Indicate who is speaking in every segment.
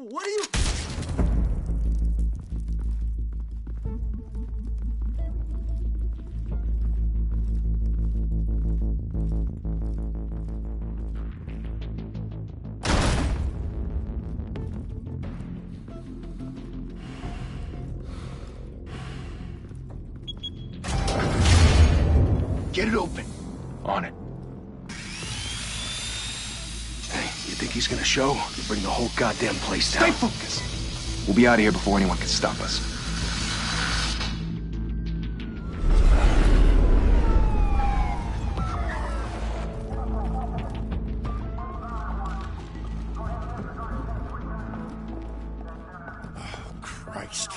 Speaker 1: What are you...
Speaker 2: Get it open.
Speaker 3: On it.
Speaker 2: Hey, you think he's gonna show? You bring the whole goddamn place down.
Speaker 3: Stay focused. We'll be out of here before anyone can stop us.
Speaker 2: Oh, Christ.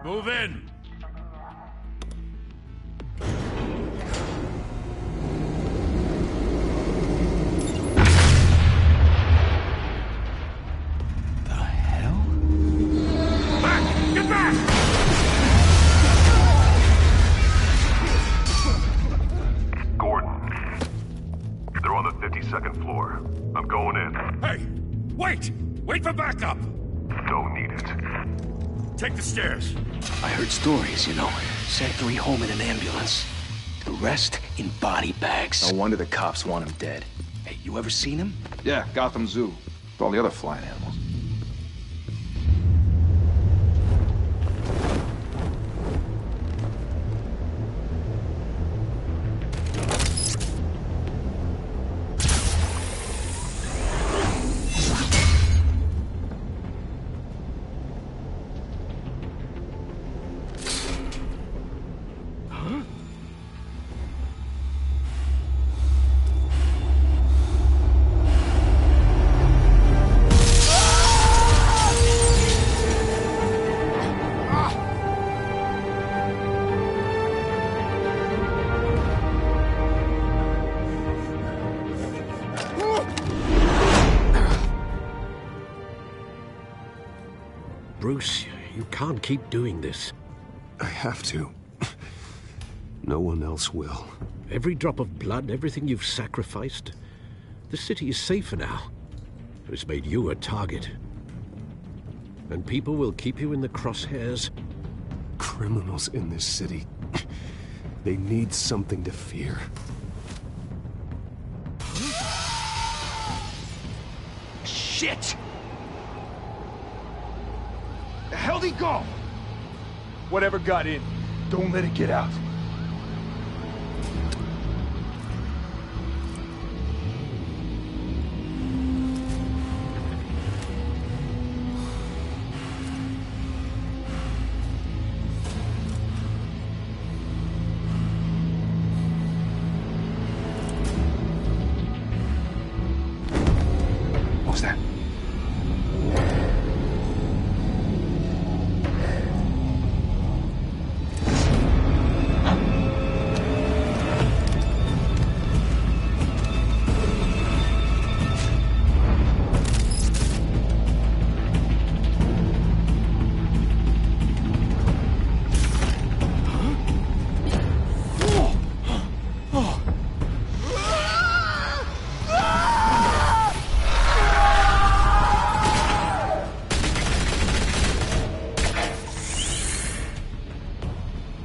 Speaker 4: Move in. Wait for backup!
Speaker 5: Don't need it.
Speaker 4: Take the stairs.
Speaker 2: I heard stories, you know. Sent 3 home in an ambulance. The rest in body bags.
Speaker 3: No wonder the cops want him dead.
Speaker 2: Hey, you ever seen him?
Speaker 3: Yeah, Gotham Zoo. With all the other flying animals.
Speaker 6: Bruce, you can't keep doing this.
Speaker 7: I have to. No one else will.
Speaker 6: Every drop of blood, everything you've sacrificed. The city is safer now. It's made you a target. And people will keep you in the crosshairs.
Speaker 7: Criminals in this city. They need something to fear.
Speaker 2: Shit! The hell'd he go?
Speaker 3: Whatever got in, don't let it get out. What was that?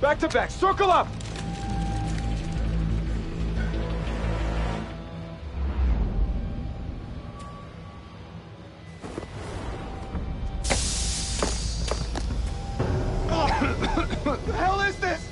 Speaker 3: Back to back, circle up! What the hell is this?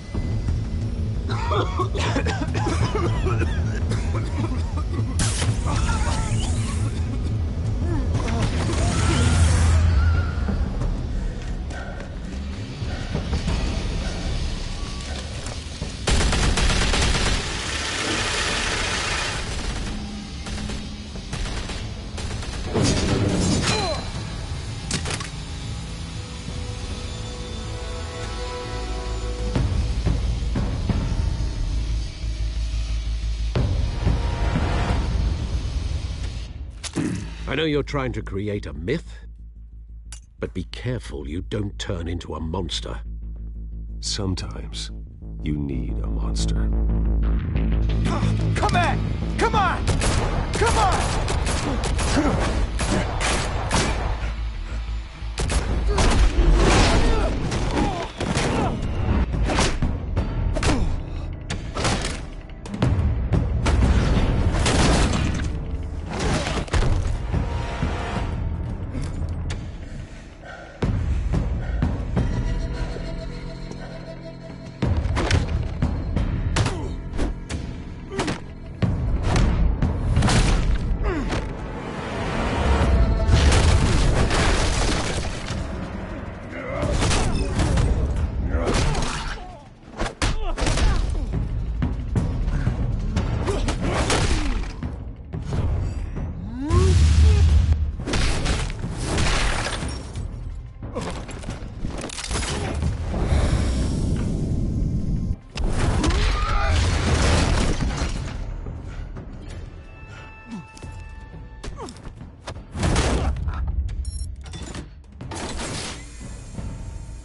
Speaker 6: I know you're trying to create a myth, but be careful you don't turn into a monster.
Speaker 7: Sometimes you need a monster.
Speaker 3: Come back! Come on! Come on!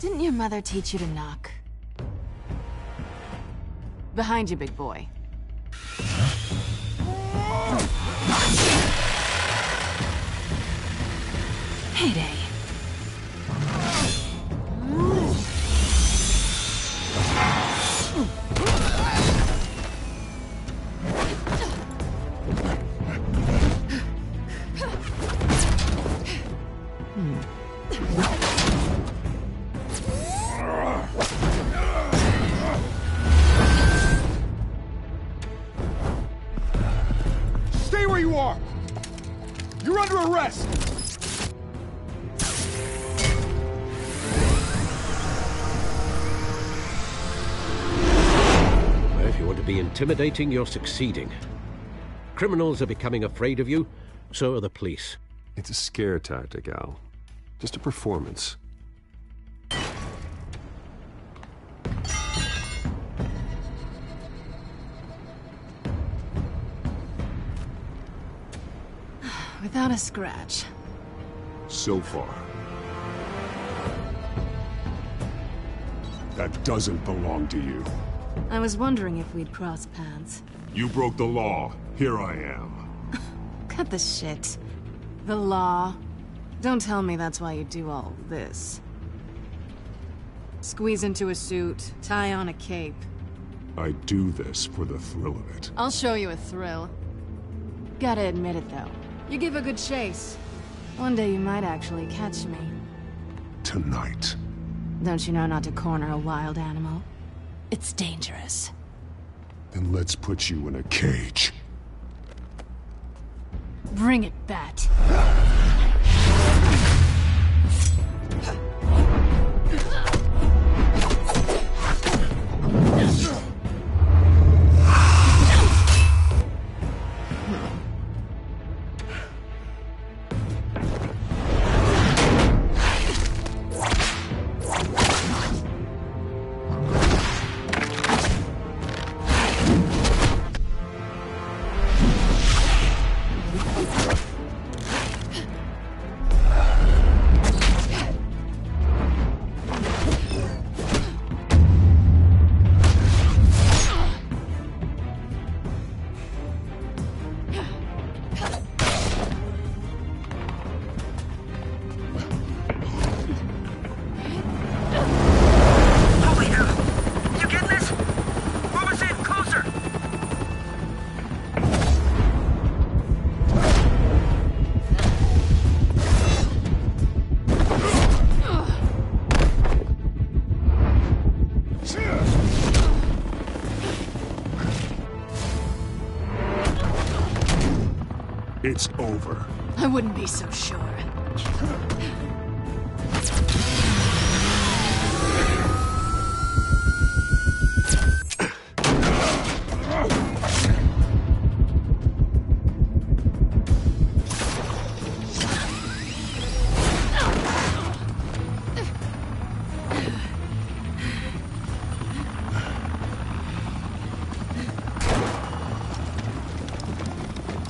Speaker 1: Didn't your mother teach you to knock? Behind you, big boy. Heyday.
Speaker 3: Stay where you are! You're under arrest!
Speaker 6: Well, if you want to be intimidating, you're succeeding. Criminals are becoming afraid of you, so are the police.
Speaker 7: It's a scare tactic, Al. Just a performance.
Speaker 1: Without a scratch.
Speaker 7: So far. That doesn't belong to you.
Speaker 1: I was wondering if we'd cross paths.
Speaker 7: You broke the law. Here I am.
Speaker 1: Cut the shit. The law. Don't tell me that's why you do all this. Squeeze into a suit, tie on a cape.
Speaker 7: I do this for the thrill of it.
Speaker 1: I'll show you a thrill. Gotta admit it, though. You give a good chase. One day you might actually catch me.
Speaker 7: Tonight.
Speaker 1: Don't you know not to corner a wild animal? It's dangerous.
Speaker 7: Then let's put you in a cage.
Speaker 1: Bring it, Bat.
Speaker 7: It's over.
Speaker 1: I wouldn't be so sure.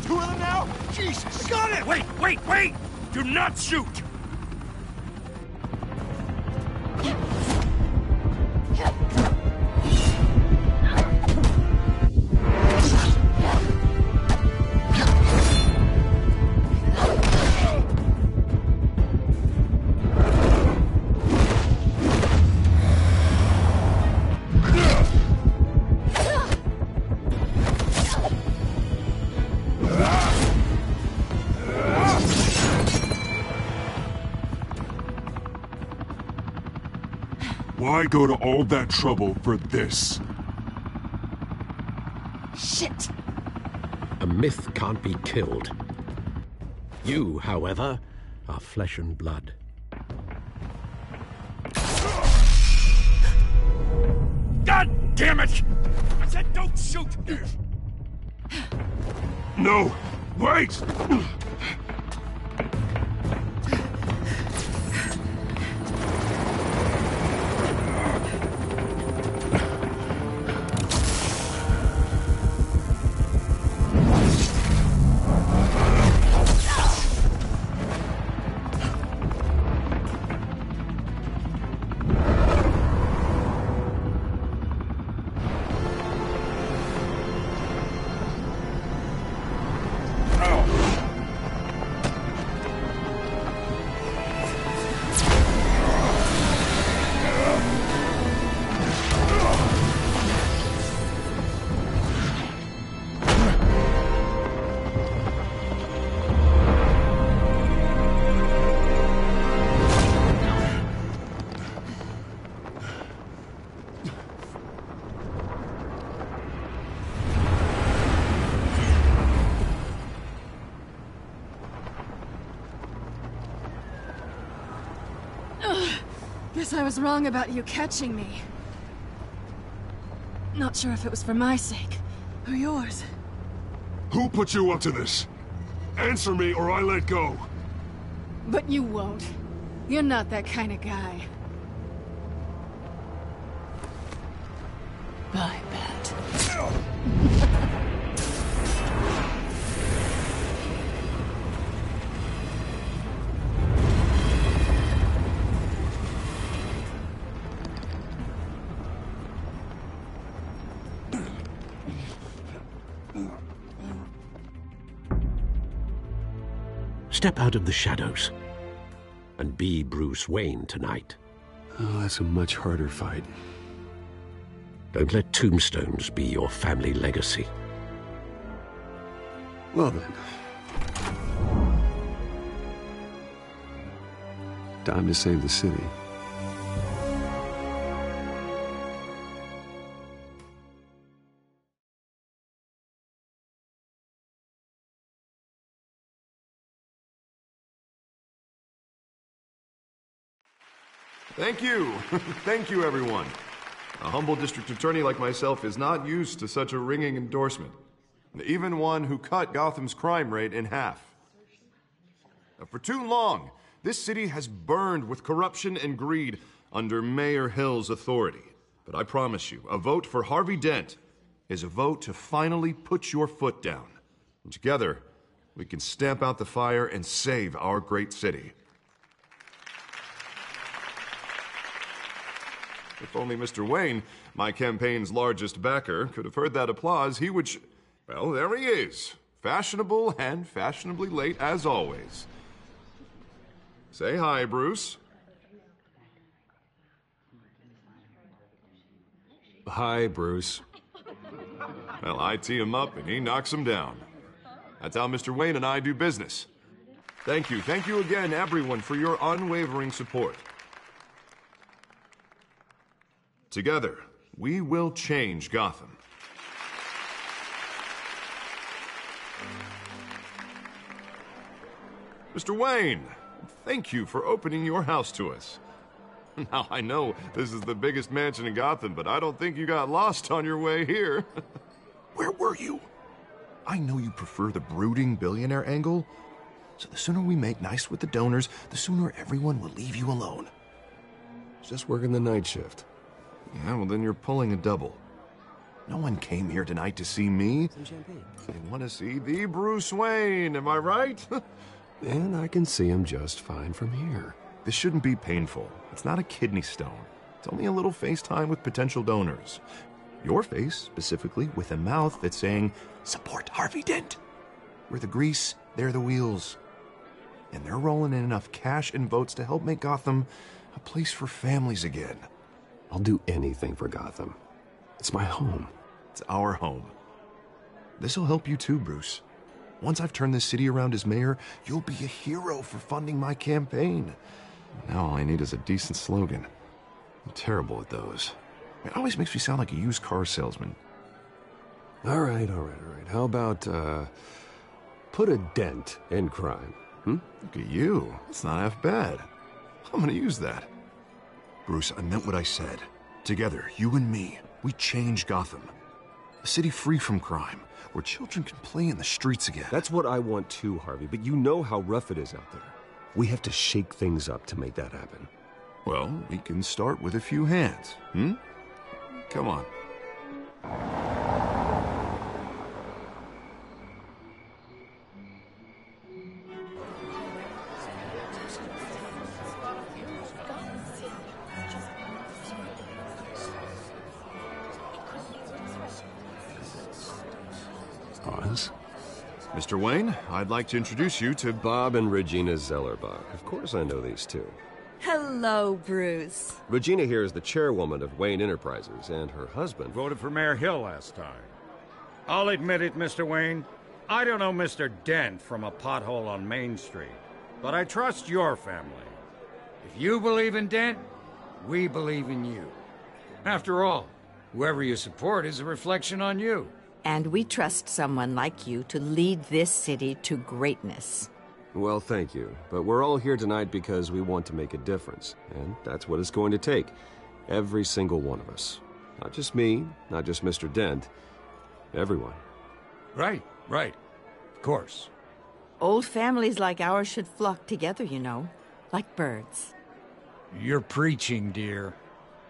Speaker 3: Two of them now? Jesus! Got it!
Speaker 4: Wait, wait, wait! Do not shoot!
Speaker 7: Why go to all that trouble for this?
Speaker 1: Shit!
Speaker 6: A myth can't be killed. You, however, are flesh and blood.
Speaker 4: God damn it! I said don't shoot!
Speaker 7: No! Wait!
Speaker 1: Guess I was wrong about you catching me. Not sure if it was for my sake, or yours.
Speaker 5: Who put you up to this? Answer me or I let go.
Speaker 1: But you won't. You're not that kind of guy. I bet.
Speaker 6: Step out of the shadows and be Bruce Wayne tonight.
Speaker 7: Oh, that's a much harder fight.
Speaker 6: Don't let tombstones be your family legacy.
Speaker 7: Well then. Time to save the city.
Speaker 8: Thank you. Thank you, everyone. A humble district attorney like myself is not used to such a ringing endorsement. Even one who cut Gotham's crime rate in half. For too long, this city has burned with corruption and greed under Mayor Hill's authority. But I promise you, a vote for Harvey Dent is a vote to finally put your foot down. And together, we can stamp out the fire and save our great city. If only Mr. Wayne, my campaign's largest backer, could have heard that applause, he would well, there he is. Fashionable and fashionably late as always. Say hi, Bruce.
Speaker 7: Hi, Bruce.
Speaker 8: Well, I tee him up and he knocks him down. That's how Mr. Wayne and I do business. Thank you. Thank you again, everyone, for your unwavering support. Together, we will change Gotham. Mr. Wayne, thank you for opening your house to us. Now, I know this is the biggest mansion in Gotham, but I don't think you got lost on your way here. Where were you? I know you prefer the brooding billionaire angle, so the sooner we make nice with the donors, the sooner everyone will leave you alone.
Speaker 7: Just working the night shift.
Speaker 8: Yeah, well, then you're pulling a double. No one came here tonight to see me.
Speaker 2: Some champagne.
Speaker 8: They want to see the Bruce Wayne, am I right?
Speaker 7: And I can see him just fine from here.
Speaker 8: This shouldn't be painful. It's not a kidney stone. It's only a little FaceTime with potential donors. Your face, specifically, with a mouth that's saying, support Harvey Dent. We're the grease, they're the wheels. And they're rolling in enough cash and votes to help make Gotham a place for families again.
Speaker 7: I'll do anything for Gotham. It's my home.
Speaker 8: It's our home. This'll help you too, Bruce. Once I've turned this city around as mayor, you'll be a hero for funding my campaign. Now all I need is a decent slogan. I'm terrible at those. It always makes me sound like a used car salesman.
Speaker 7: All right. How about, put a dent in crime,
Speaker 8: Look at you. That's not half bad. I'm gonna use that. Bruce, I meant what I said. Together, you and me, we change Gotham. A city free from crime, where children can play in the streets again.
Speaker 7: That's what I want too, Harvey, but you know how rough it is out there. We have to shake things up to make that happen.
Speaker 8: Well, we can start with a few hands, Come on.
Speaker 7: Oz?
Speaker 8: Mr. Wayne, I'd like to introduce you to
Speaker 7: Bob and Regina Zellerbach. Of course I know these two.
Speaker 9: Hello, Bruce.
Speaker 7: Regina here is the chairwoman of Wayne Enterprises, and her husband...
Speaker 4: Voted for Mayor Hill last time. I'll admit it, Mr. Wayne. I don't know Mr. Dent from a pothole on Main Street, but I trust your family. If you believe in Dent, we believe in you. After all, whoever you support is a reflection on you.
Speaker 9: And we trust someone like you to lead this city to greatness.
Speaker 7: Well, thank you. But we're all here tonight because we want to make a difference. And that's what it's going to take. Every single one of us. Not just me, not just Mr. Dent. Everyone.
Speaker 4: Right. Of course.
Speaker 9: Old families like ours should flock together, you know. Like birds.
Speaker 4: You're preaching, dear.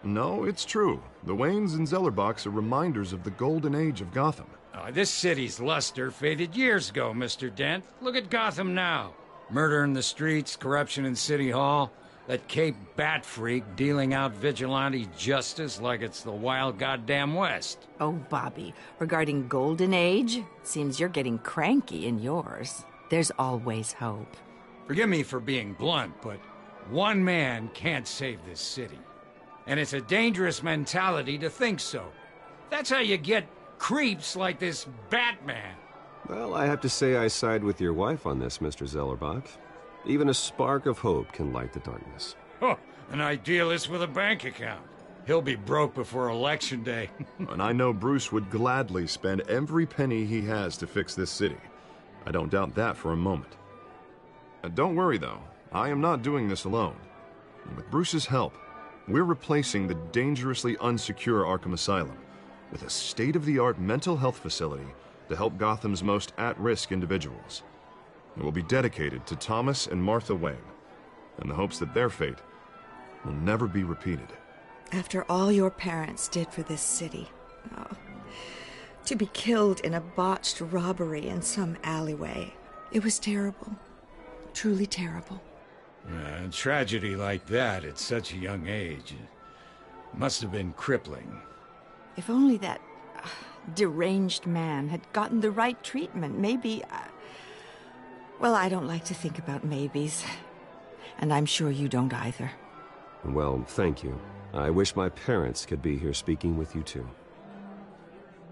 Speaker 8: No, it's true. The Waynes and Zellerbachs are reminders of the golden age of Gotham.
Speaker 4: This city's luster faded years ago, Mr. Dent. Look at Gotham now. Murder in the streets, corruption in City Hall, that Cape Bat freak dealing out vigilante justice like it's the wild goddamn West.
Speaker 9: Oh, Bobby, regarding Golden Age, seems you're getting cranky in yours. There's always hope.
Speaker 4: Forgive me for being blunt, but one man can't save this city. And it's a dangerous mentality to think so. That's how you get creeps like this Batman.
Speaker 7: Well, I have to say I side with your wife on this, Mr. Zellerbach. Even a spark of hope can light the darkness.
Speaker 4: Oh, an idealist with a bank account. He'll be broke before Election Day.
Speaker 8: And I know Bruce would gladly spend every penny he has to fix this city. I don't doubt that for a moment. Don't worry, though. I am not doing this alone. And with Bruce's help, we're replacing the dangerously unsecure Arkham Asylum with a state-of-the-art mental health facility to help Gotham's most at-risk individuals. It will be dedicated to Thomas and Martha Wayne, in the hopes that their fate will never be repeated.
Speaker 10: After all your parents did for this city, to be killed in a botched robbery in some alleyway, it was terrible. Truly terrible.
Speaker 4: A tragedy like that at such a young age must have been crippling.
Speaker 9: If only that deranged man had gotten the right treatment, maybe... Well, I don't like to think about maybes. And I'm sure you don't either.
Speaker 7: Well, thank you. I wish my parents could be here speaking with you too.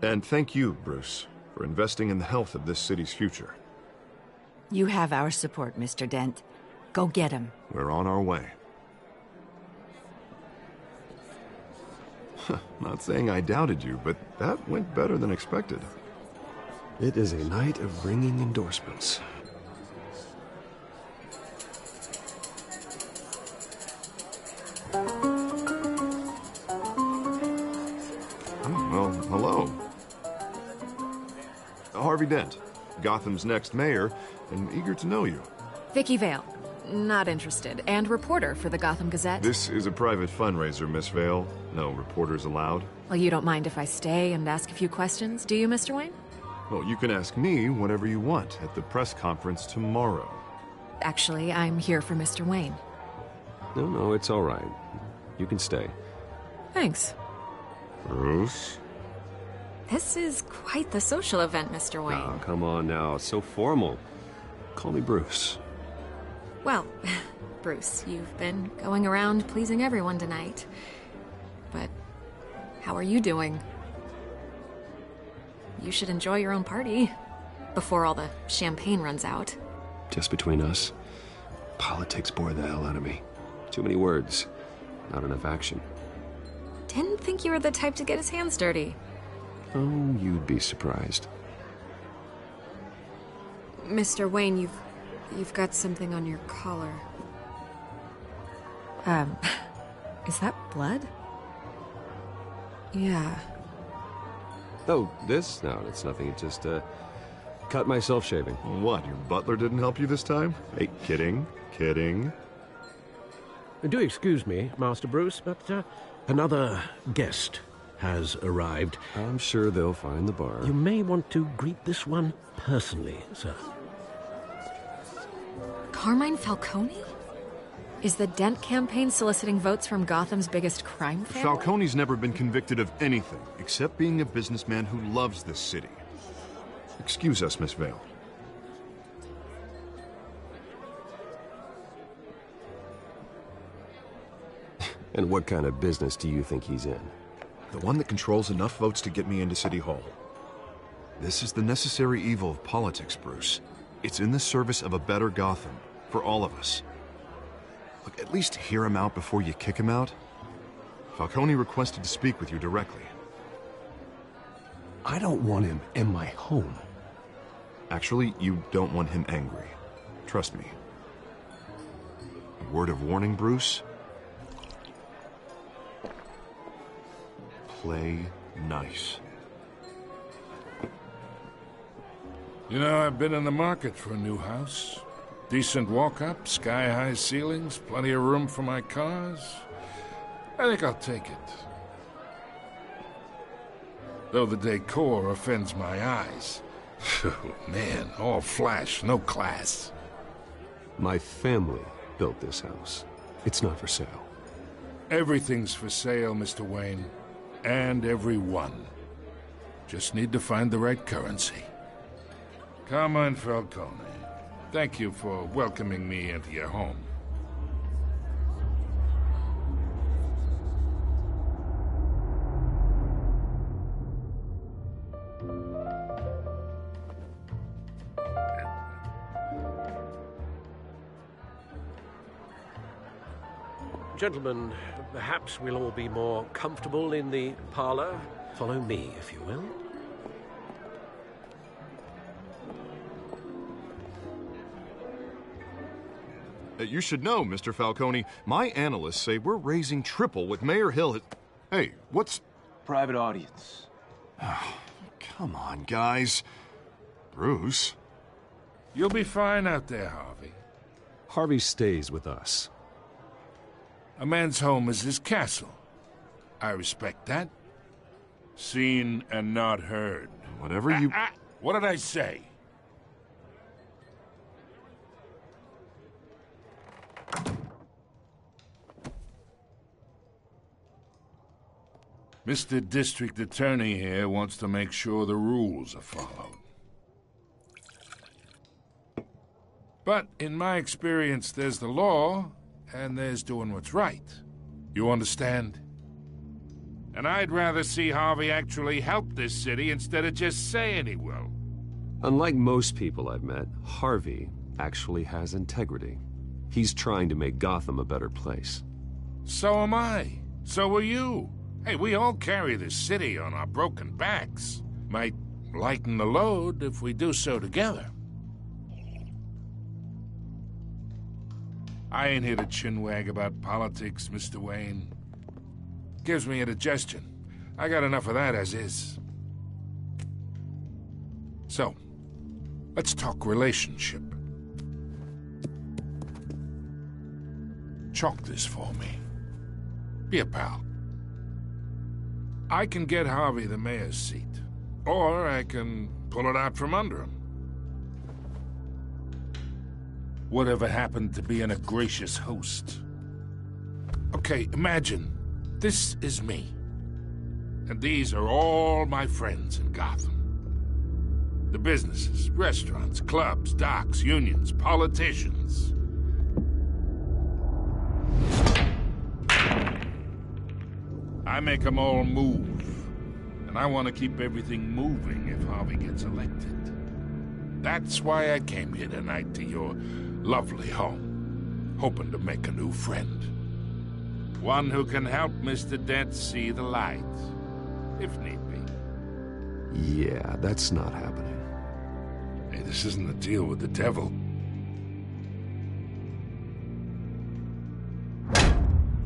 Speaker 8: And thank you, Bruce, for investing in the health of this city's future.
Speaker 9: You have our support, Mr. Dent. Go get him.
Speaker 8: We're on our way. Not saying I doubted you, but that went better than expected.
Speaker 7: It is a night of ringing endorsements.
Speaker 8: Well, hello. Harvey Dent, Gotham's next mayor, and eager to know you.
Speaker 11: Vicky Vale. Not interested. And reporter for the Gotham Gazette.
Speaker 8: This is a private fundraiser, Miss Vale. No reporters allowed.
Speaker 11: Well, you don't mind if I stay and ask a few questions, do you, Mr. Wayne?
Speaker 8: Well, you can ask me whatever you want at the press conference tomorrow.
Speaker 11: Actually, I'm here for Mr. Wayne.
Speaker 7: No, it's all right. You can stay.
Speaker 11: Thanks.
Speaker 8: Bruce?
Speaker 11: This is quite the social event, Mr. Wayne.
Speaker 7: Oh, come on now. It's so formal. Call me Bruce.
Speaker 11: Well, Bruce, you've been going around pleasing everyone tonight. But how are you doing? You should enjoy your own party before all the champagne runs out.
Speaker 7: Just between us, politics bore the hell out of me. Too many words, not enough action.
Speaker 11: Didn't think you were the type to get his hands dirty.
Speaker 7: Oh, you'd be surprised.
Speaker 11: Mr. Wayne, you've got something on your collar. Is that blood? Yeah.
Speaker 7: Oh, this? No, it's nothing. It just, cut myself shaving.
Speaker 8: What, your butler didn't help you this time? Hey, kidding.
Speaker 6: Do excuse me, Master Bruce, but another guest has arrived.
Speaker 7: I'm sure they'll find the bar.
Speaker 6: You may want to greet this one personally, sir.
Speaker 11: Carmine Falcone? Is the Dent campaign soliciting votes from Gotham's biggest crime family?
Speaker 8: Falcone's never been convicted of anything except being a businessman who loves this city. Excuse us, Miss Vale.
Speaker 7: And what kind of business do you think he's in?
Speaker 8: The one that controls enough votes to get me into City Hall. This is the necessary evil of politics, Bruce. It's in the service of a better Gotham, for all of us. Look, at least hear him out before you kick him out. Falcone requested to speak with you directly.
Speaker 7: I don't want him in my home.
Speaker 8: Actually, you don't want him angry. Trust me. A word of warning, Bruce. Play nice.
Speaker 12: You know, I've been in the market for a new house. Decent walk-up, sky-high ceilings, plenty of room for my cars. I think I'll take it. Though the decor offends my eyes. Oh, man, all flash, no class.
Speaker 7: My family built this house. It's not for sale.
Speaker 12: Everything's for sale, Mr. Wayne. And everyone. Just need to find the right currency. Carmine Falcone, thank you for welcoming me into your home.
Speaker 6: Gentlemen, perhaps we'll all be more comfortable in the parlor. Follow me, if you will.
Speaker 8: You should know, Mr. Falcone, my analysts say we're raising triple what Mayor Hill has... Hey, what's...
Speaker 2: Private audience.
Speaker 8: Oh, come on, guys. Bruce?
Speaker 12: You'll be fine out there, Harvey.
Speaker 7: Harvey stays with us.
Speaker 12: A man's home is his castle. I respect that. Seen and not heard.
Speaker 8: Whatever you...
Speaker 12: What did I say? Mr. District Attorney here wants to make sure the rules are followed. But in my experience, there's the law, and there's doing what's right. You understand? And I'd rather see Harvey actually help this city instead of just saying he will.
Speaker 7: Unlike most people I've met, Harvey actually has integrity. He's trying to make Gotham a better place.
Speaker 12: So am I. So are you. Hey, we all carry this city on our broken backs. Might lighten the load if we do so together. I ain't here to chinwag about politics, Mr. Wayne. Gives me indigestion. I got enough of that as is. So, let's talk relationship. Chalk this for me. Be a pal. I can get Harvey the mayor's seat, or I can pull it out from under him. Whatever happened to being a gracious host? Okay, imagine, this is me. And these are all my friends in Gotham. The businesses, restaurants, clubs, docks, unions, politicians. I make them all move. And I want to keep everything moving if Harvey gets elected. That's why I came here tonight to your lovely home, hoping to make a new friend. One who can help Mr. Dent see the light, if need be.
Speaker 7: Yeah, that's not happening.
Speaker 12: Hey, this isn't a deal with the devil.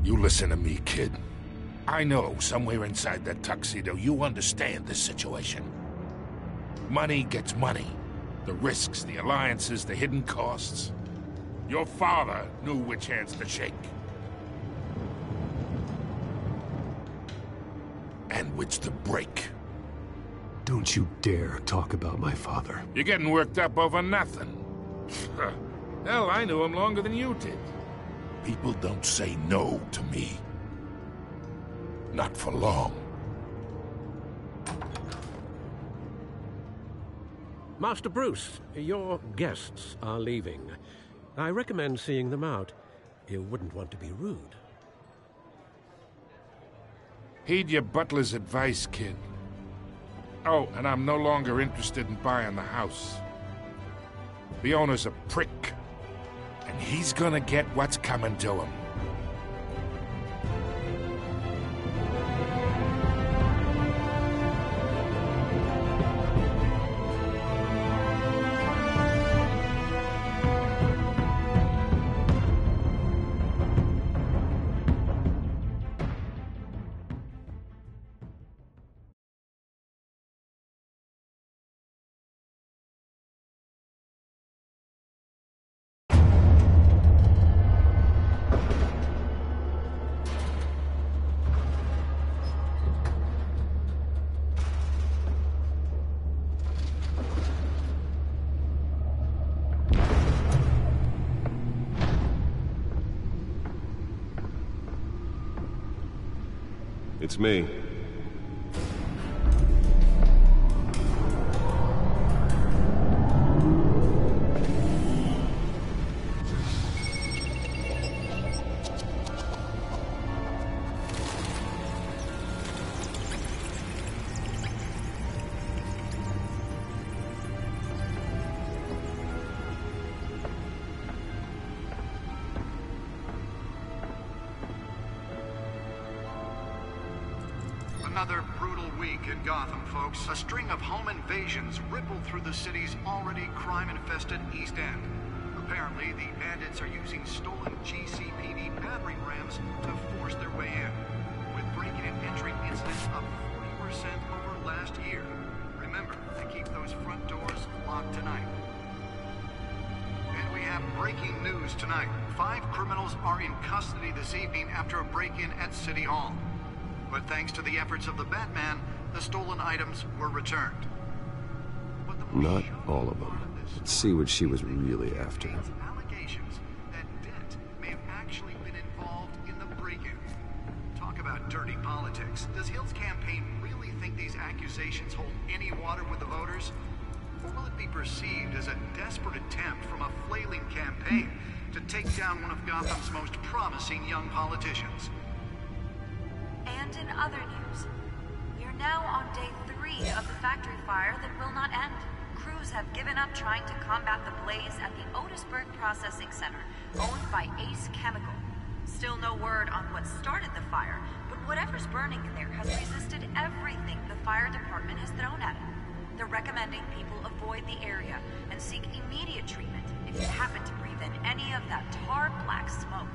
Speaker 12: You listen to me, kid. I know somewhere inside that tuxedo you understand this situation. Money gets money. The risks, the alliances, the hidden costs. Your father knew which hands to shake. And which to break.
Speaker 7: Don't you dare talk about my father.
Speaker 12: You're getting worked up over nothing. Hell, I knew him longer than you did. People don't say no to me. Not for long.
Speaker 6: Master Bruce, your guests are leaving. I recommend seeing them out. You wouldn't want to be rude.
Speaker 12: Heed your butler's advice, kid. Oh, and I'm no longer interested in buying the house. The owner's a prick, and he's gonna get what's coming to him.
Speaker 7: It's me.
Speaker 13: Another brutal week in Gotham, folks. A string of home invasions rippled through the city's already crime-infested East End. Apparently, the bandits are using stolen GCPD battering rams to force their way in, with breaking and entering incidents up 40% over last year. Remember to keep those front doors locked tonight. And we have breaking news tonight. 5 criminals are in custody this evening after a break-in at City Hall. But thanks to the efforts of the Batman, the stolen items were returned.
Speaker 7: Not all of them. Let's see what she was really after.
Speaker 13: Allegations that Dent may have actually been involved in the break-in. Talk about dirty politics. Does Hill's campaign really think these accusations hold any water with the voters? Or will it be perceived as a desperate attempt from a flailing campaign to take down one of Gotham's most promising young politicians?
Speaker 14: And in other news, we're now on day 3 of the factory fire that will not end. Crews have given up trying to combat the blaze at the Otisburg Processing Center, owned by Ace Chemical. Still no word on what started the fire, but whatever's burning in there has resisted everything the fire department has thrown at it. They're recommending people avoid the area and seek immediate treatment if you happen to breathe in any of that tar black smoke.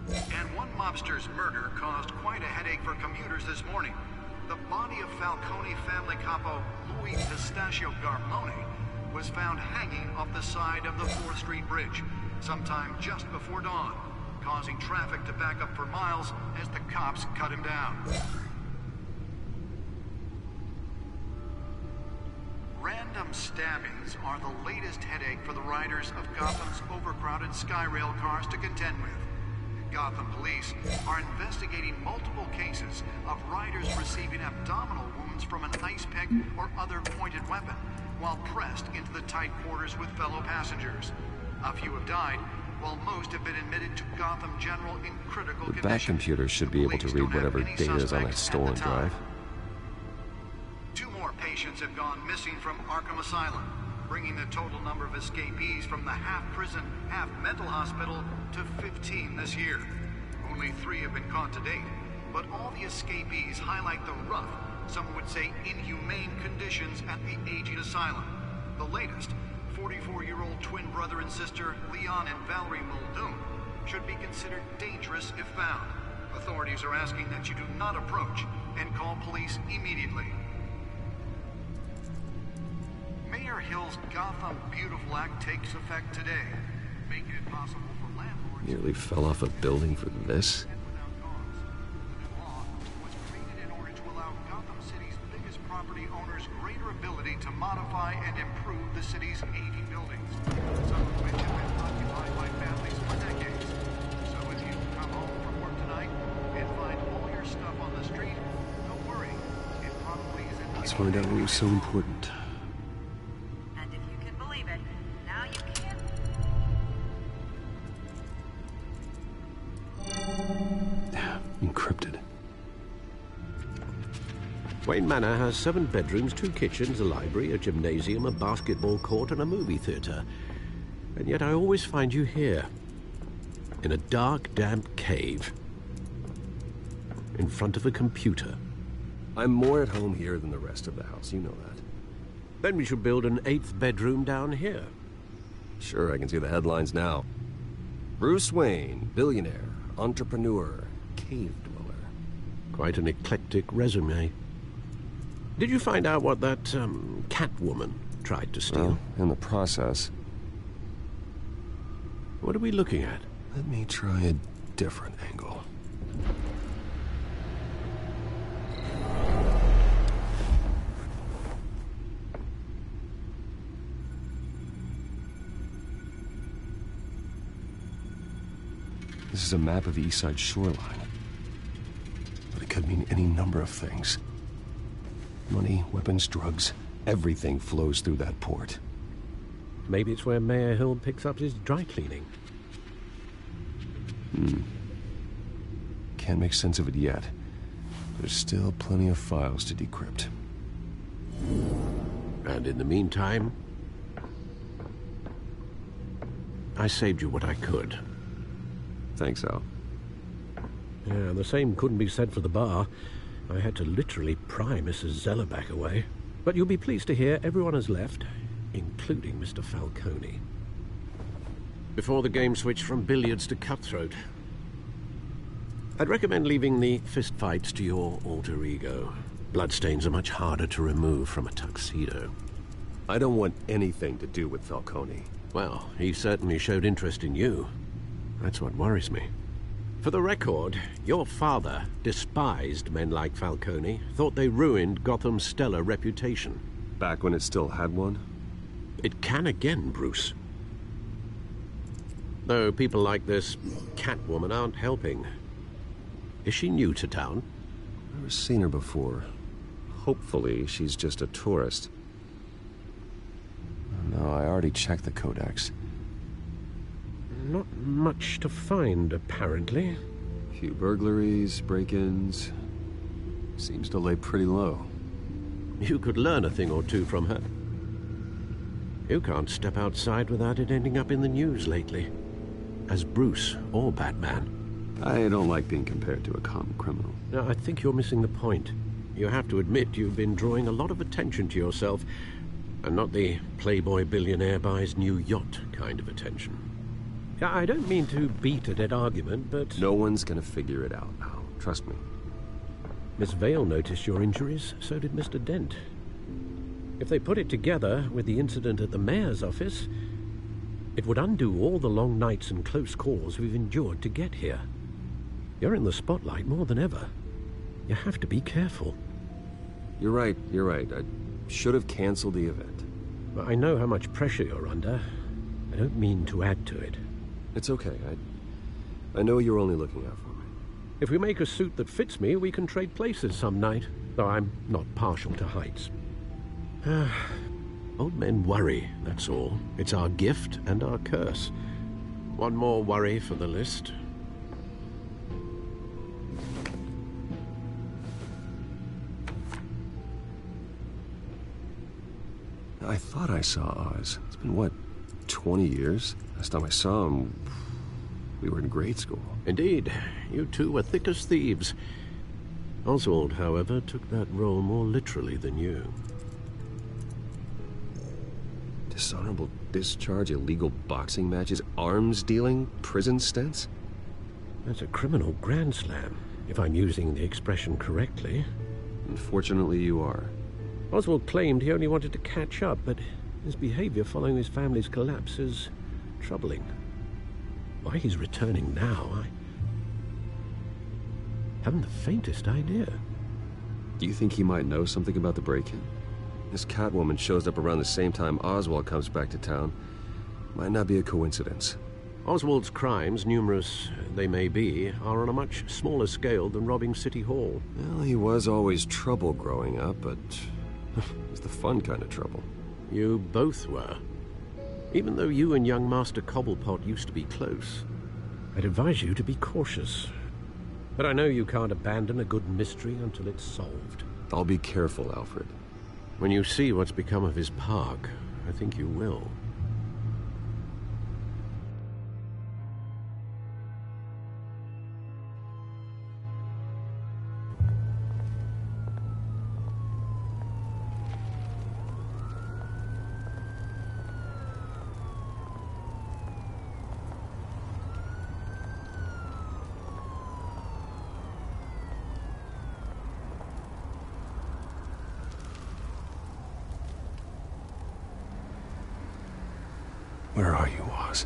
Speaker 13: And one mobster's murder caused quite a headache for commuters this morning. The body of Falcone family capo Louis Pistachio Garmone was found hanging off the side of the 4th Street Bridge sometime just before dawn, causing traffic to back up for miles as the cops cut him down. Random stabbings are the latest headache for the riders of Gotham's overcrowded Skyrail cars to contend with. Gotham police are investigating multiple cases of riders receiving abdominal wounds from an ice pick or other pointed weapon while pressed into the tight quarters with fellow passengers. A few have died, while most have been admitted to Gotham General in critical condition.
Speaker 7: The back computer should be able to read whatever data is on that stolen drive.
Speaker 13: 2 more patients have gone missing from Arkham Asylum, bringing the total number of escapees from the half-prison, half-mental hospital to 15 this year. Only 3 have been caught to date, but all the escapees highlight the rough, some would say inhumane conditions at the aging asylum. The latest, 44-year-old twin brother and sister Leon and Valerie Muldoon, should be considered dangerous if found. Authorities are asking that you do not approach and call police immediately. Mayor Hill's Gotham Beautiful Act takes effect today, making it possible for landlords...
Speaker 7: Nearly fell off a building for this?
Speaker 13: The law was created in order to allow Gotham City's biggest property owners greater ability to modify and improve the city's aging buildings, some of which have been occupied by families for decades. So if you come home from work tonight and find all your stuff on the street, don't worry. It probably isn't...
Speaker 7: Let's find out what was so important. Encrypted.
Speaker 6: Wayne Manor has 7 bedrooms, 2 kitchens, a library, a gymnasium, a basketball court, and a movie theater. And yet I always find you here, in a dark, damp cave, in front of a computer.
Speaker 7: I'm more at home here than the rest of the house, you know that.
Speaker 6: Then we should build an 8th bedroom down here.
Speaker 7: Sure, I can see the headlines now. Bruce Wayne, billionaire, entrepreneur, cave dweller.
Speaker 6: Quite an eclectic resume. Did you find out what that, Catwoman tried to steal?
Speaker 7: Well, in the process.
Speaker 6: What are we looking at?
Speaker 7: Let me try a different angle. This is a map of the East Side shoreline. But could mean any number of things. Money, weapons, drugs, everything flows through that port.
Speaker 6: Maybe it's where Mayor Hill picks up his dry cleaning.
Speaker 7: Can't make sense of it yet. There's still plenty of files to decrypt.
Speaker 6: And in the meantime, I saved you what I could.
Speaker 7: Thanks, Al.
Speaker 6: Yeah, the same couldn't be said for the bar. I had to literally pry Mrs. Zellerback away. But you'll be pleased to hear everyone has left, including Mr. Falcone. Before the game switched from billiards to cutthroat. I'd recommend leaving the fistfights to your alter ego. Bloodstains are much harder to remove from a tuxedo.
Speaker 7: I don't want anything to do with Falcone.
Speaker 6: Well, he certainly showed interest in you. That's what worries me. For the record, your father despised men like Falcone, thought they ruined Gotham's stellar reputation.
Speaker 7: Back when it still had one?
Speaker 6: It can again, Bruce. Though people like this Catwoman aren't helping. Is she new to town?
Speaker 7: Never seen her before. Hopefully, she's just a tourist. No, I already checked the codex.
Speaker 6: Not much to find, apparently.
Speaker 7: Few burglaries, break-ins. Seems to lay pretty low.
Speaker 6: You could learn a thing or two from her. You can't step outside without it ending up in the news lately. As Bruce or Batman.
Speaker 7: I don't like being compared to a common criminal.
Speaker 6: No, I think you're missing the point. You have to admit you've been drawing a lot of attention to yourself, and not the playboy billionaire buys new yacht kind of attention. I don't mean to beat a dead argument, but...
Speaker 7: No one's gonna figure it out now. Trust me.
Speaker 6: Miss Vale noticed your injuries, so did Mr. Dent. If they put it together with the incident at the mayor's office, it would undo all the long nights and close calls we've endured to get here. You're in the spotlight more than ever. You have to be careful.
Speaker 7: You're right. I should have canceled the event.
Speaker 6: I know how much pressure you're under. I don't mean to add to it.
Speaker 7: It's okay. I know you're only looking out for me.
Speaker 6: If we make a suit that fits me, we can trade places some night, though I'm not partial to heights. Old men worry, that's all. It's our gift and our curse. One more worry for the list.
Speaker 7: I thought I saw Oz. It's been, what, 20 years? Last time I saw him, we were in grade school.
Speaker 6: Indeed. You two were thick as thieves. Oswald, however, took that role more literally than you.
Speaker 7: Dishonorable discharge, illegal boxing matches, arms dealing, prison stints?
Speaker 6: That's a criminal grand slam, if I'm using the expression correctly.
Speaker 7: Unfortunately, you are.
Speaker 6: Oswald claimed he only wanted to catch up, but his behavior following his family's collapse is troubling. Why he's returning now, I haven't the faintest idea.
Speaker 7: Do you think he might know something about the break-in? This Catwoman shows up around the same time Oswald comes back to town. Might not be a coincidence.
Speaker 6: Oswald's crimes, numerous they may be, are on a much smaller scale than robbing City Hall.
Speaker 7: Well, he was always trouble growing up, but it was the fun kind of trouble.
Speaker 6: You both were. Even though you and young Master Cobblepot used to be close, I'd advise you to be cautious. But I know you can't abandon a good mystery until it's solved.
Speaker 7: I'll be careful, Alfred.
Speaker 6: When you see what's become of his park, I think you will.
Speaker 7: Where are you, Oz?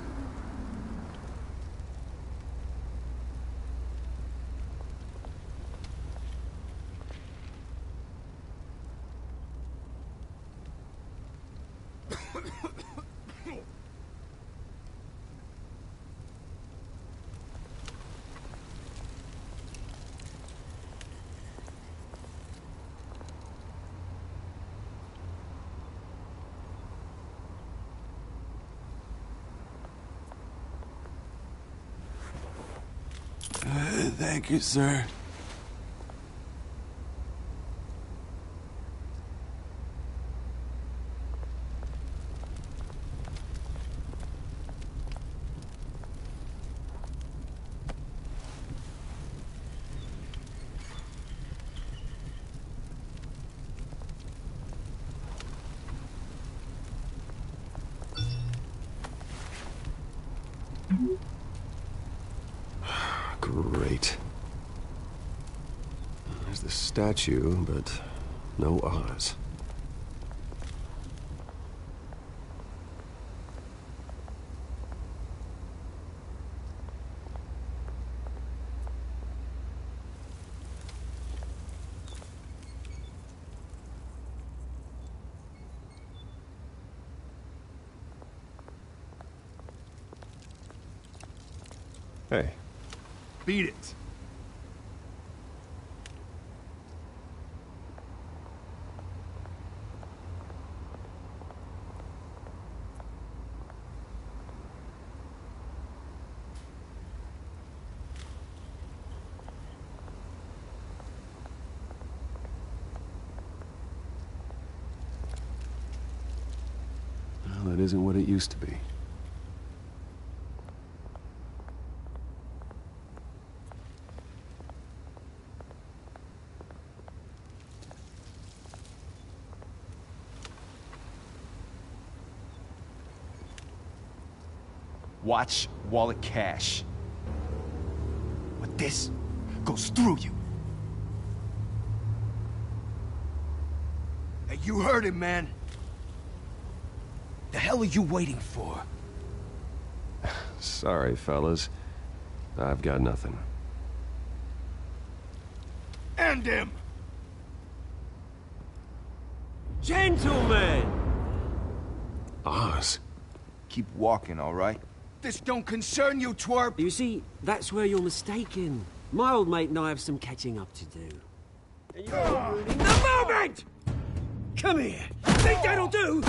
Speaker 5: Thank you, sir.
Speaker 7: Great. There's the statue, but no Oz. Hey.
Speaker 3: Beat it.
Speaker 7: Well, that isn't what it used to be.
Speaker 3: Watch wallet cash. What this goes through you. Hey, you heard him, man. The hell are you waiting for?
Speaker 7: Sorry, fellas. I've got nothing.
Speaker 3: End him!
Speaker 15: Gentlemen!
Speaker 7: Oz.
Speaker 3: Keep walking, all right? This don't concern you, twerp!
Speaker 15: You see, that's where you're mistaken. My old mate and I have some catching up to do. And you're ruining the moment! Come here! Think that'll do?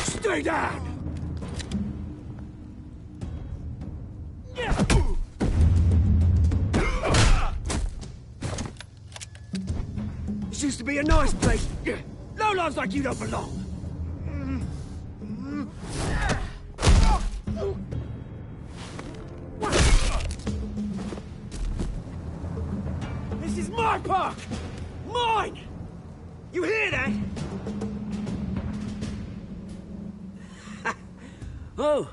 Speaker 15: Stay down! This used to be a nice place. Lowlifes like you don't belong. This is my park! Mine! You hear that? Oh,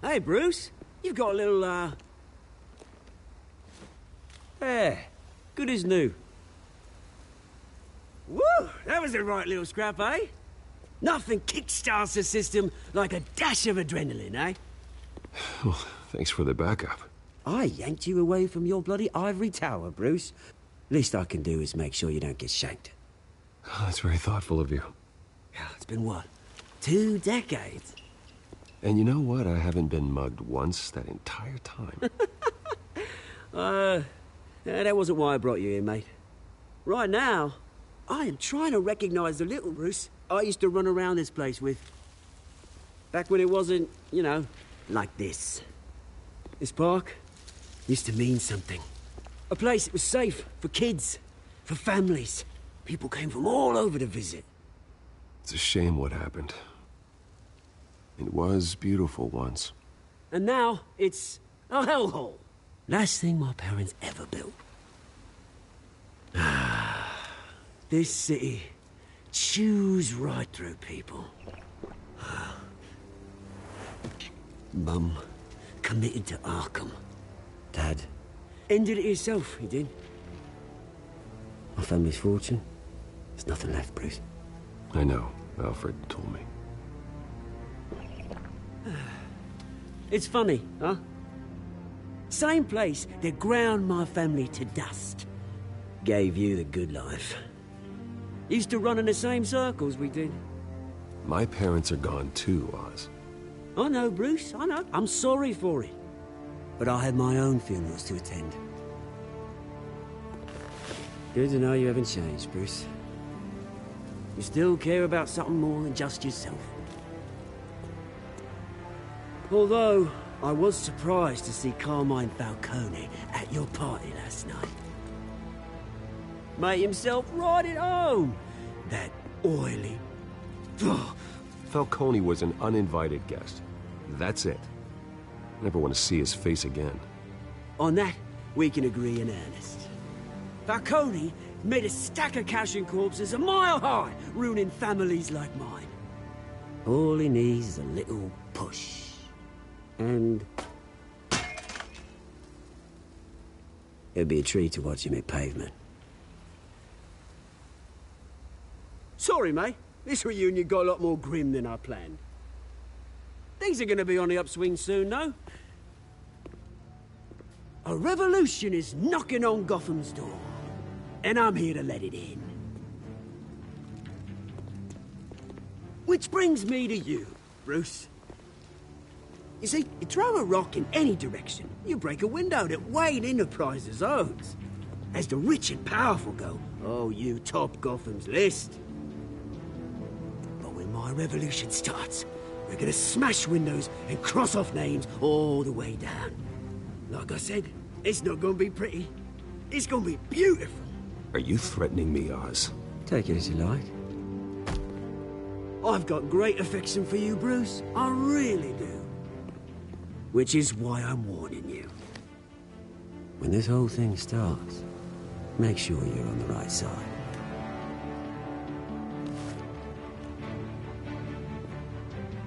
Speaker 15: hey, Bruce. You've got a little, There. Good as new. Woo! That was a right little scrap, eh? Nothing kickstarts the system like a dash of adrenaline, eh?
Speaker 7: Well, thanks for the backup.
Speaker 15: I yanked you away from your bloody ivory tower, Bruce. Least I can do is make sure you don't get shanked.
Speaker 7: Oh, that's very thoughtful of you.
Speaker 15: Yeah, it's been what? 2 decades?
Speaker 7: And you know what? I haven't been mugged once that entire time.
Speaker 15: That wasn't why I brought you here, mate. Right now, I am trying to recognize the little Bruce I used to run around this place with. Back when it wasn't, you know, like this. This park used to mean something. A place that was safe for kids, for families. People came from all over to visit.
Speaker 7: It's a shame what happened. It was beautiful once.
Speaker 15: And now, it's a hellhole. Last thing my parents ever built. This city chews right through people. Mum committed to Arkham. Dad ended it himself, he did. My family's fortune, there's nothing left, Bruce.
Speaker 7: I know. Alfred told me.
Speaker 15: It's funny, huh? Same place that ground my family to dust. Gave you the good life. Used to run in the same circles we did.
Speaker 7: My parents are gone too, Oz.
Speaker 15: I know, Bruce, I know. I'm sorry for it. But I had my own funerals to attend. Good to know you haven't changed, Bruce. You still care about something more than just yourself. Although, I was surprised to see Carmine Falcone at your party last night. Made himself right at home. That oily...
Speaker 7: Falcone was an uninvited guest. That's it. Never want to see his face again.
Speaker 15: On that, we can agree in earnest. Falcone made a stack of cash and corpses a mile high, ruining families like mine. All he needs is a little push. And... it'd be a treat to watch him hit pavement. Sorry, mate. This reunion got a lot more grim than I planned. Things are gonna be on the upswing soon, though. A revolution is knocking on Gotham's door. And I'm here to let it in. Which brings me to you, Bruce. You see, you throw a rock in any direction, you break a window that Wayne Enterprises owns. As the rich and powerful go, oh, you top Gotham's list. But when my revolution starts, we're gonna smash windows and cross off names all the way down. Like I said, it's not gonna be pretty. It's gonna be beautiful.
Speaker 7: Are you threatening me, Oz?
Speaker 15: Take it as you like. I've got great affection for you, Bruce. I really do. Which is why I'm warning you. When this whole thing starts, make sure you're on the right side.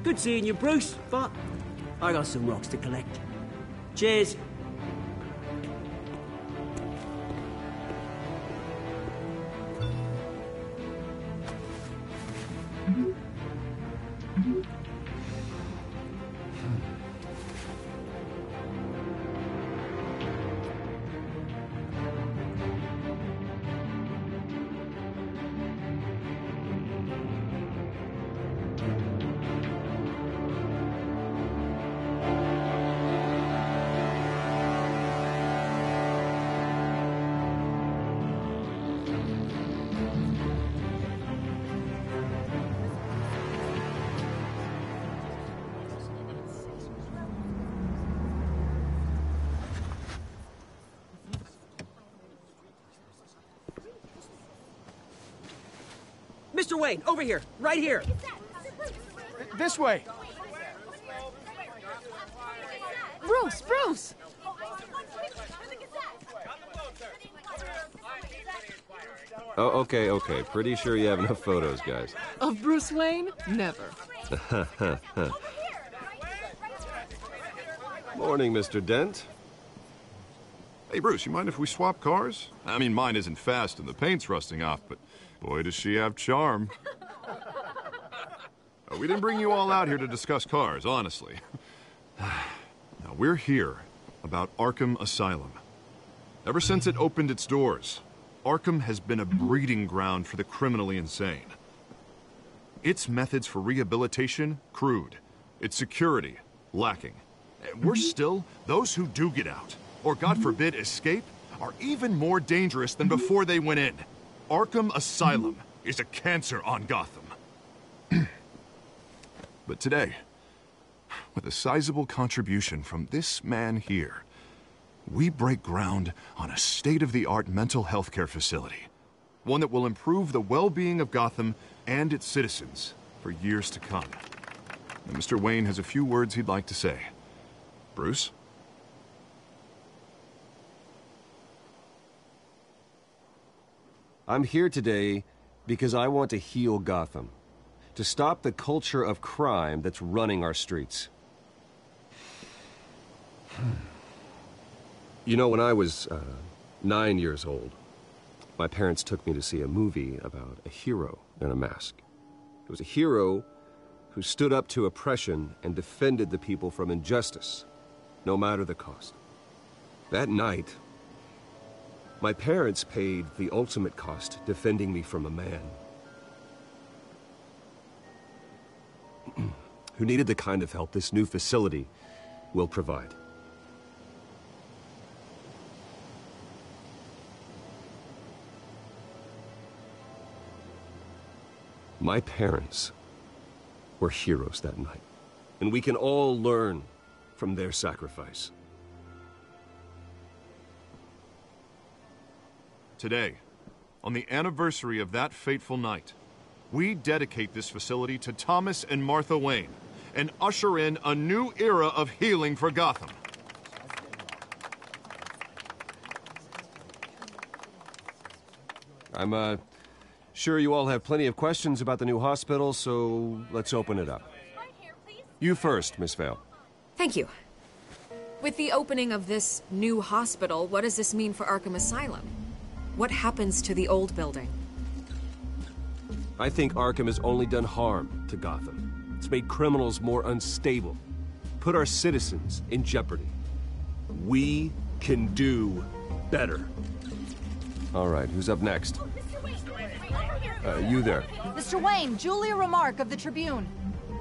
Speaker 15: Good seeing you, Bruce, but I got some rocks to collect. Cheers. Mr. Wayne, over here, right here.
Speaker 3: This way.
Speaker 1: Bruce, Bruce!
Speaker 7: Oh, okay. Pretty sure you have enough photos, guys.
Speaker 1: Of Bruce Wayne? Never.
Speaker 7: Morning, Mr. Dent.
Speaker 8: Hey, Bruce, you mind if we swap cars? I mean, mine isn't fast and the paint's rusting off, but boy, does she have charm. We didn't bring you all out here to discuss cars, honestly. Now, we're here about Arkham Asylum. Ever since it opened its doors, Arkham has been a breeding ground for the criminally insane. Its methods for rehabilitation, crude. Its security, lacking. Worse still, those who do get out, or God forbid escape, are even more dangerous than before they went in. Arkham Asylum is a cancer on Gotham. But today, with a sizable contribution from this man here, we break ground on a state-of-the-art mental health care facility. One that will improve the well-being of Gotham and its citizens for years to come. And Mr. Wayne has a few words he'd like to say. Bruce?
Speaker 7: I'm here today because I want to heal Gotham. To stop the culture of crime that's running our streets. You know, when I was 9 years old, my parents took me to see a movie about a hero in a mask. It was a hero who stood up to oppression and defended the people from injustice, no matter the cost. That night, my parents paid the ultimate cost defending me from a man who needed the kind of help this new facility will provide. My parents were heroes that night, and we can all learn from their sacrifice.
Speaker 8: Today, on the anniversary of that fateful night, we dedicate this facility to Thomas and Martha Wayne and usher in a new era of healing for Gotham.
Speaker 7: I'm, sure you all have plenty of questions about the new hospital, so let's open it up. You first, Miss Vale.
Speaker 11: Thank you. With the opening of this new hospital, what does this mean for Arkham Asylum? What happens to the old building?
Speaker 7: I think Arkham has only done harm to Gotham. It's made criminals more unstable, put our citizens in jeopardy. We can do better. All right, who's up next? You there.
Speaker 16: Mr. Wayne, Julia Remark of the Tribune.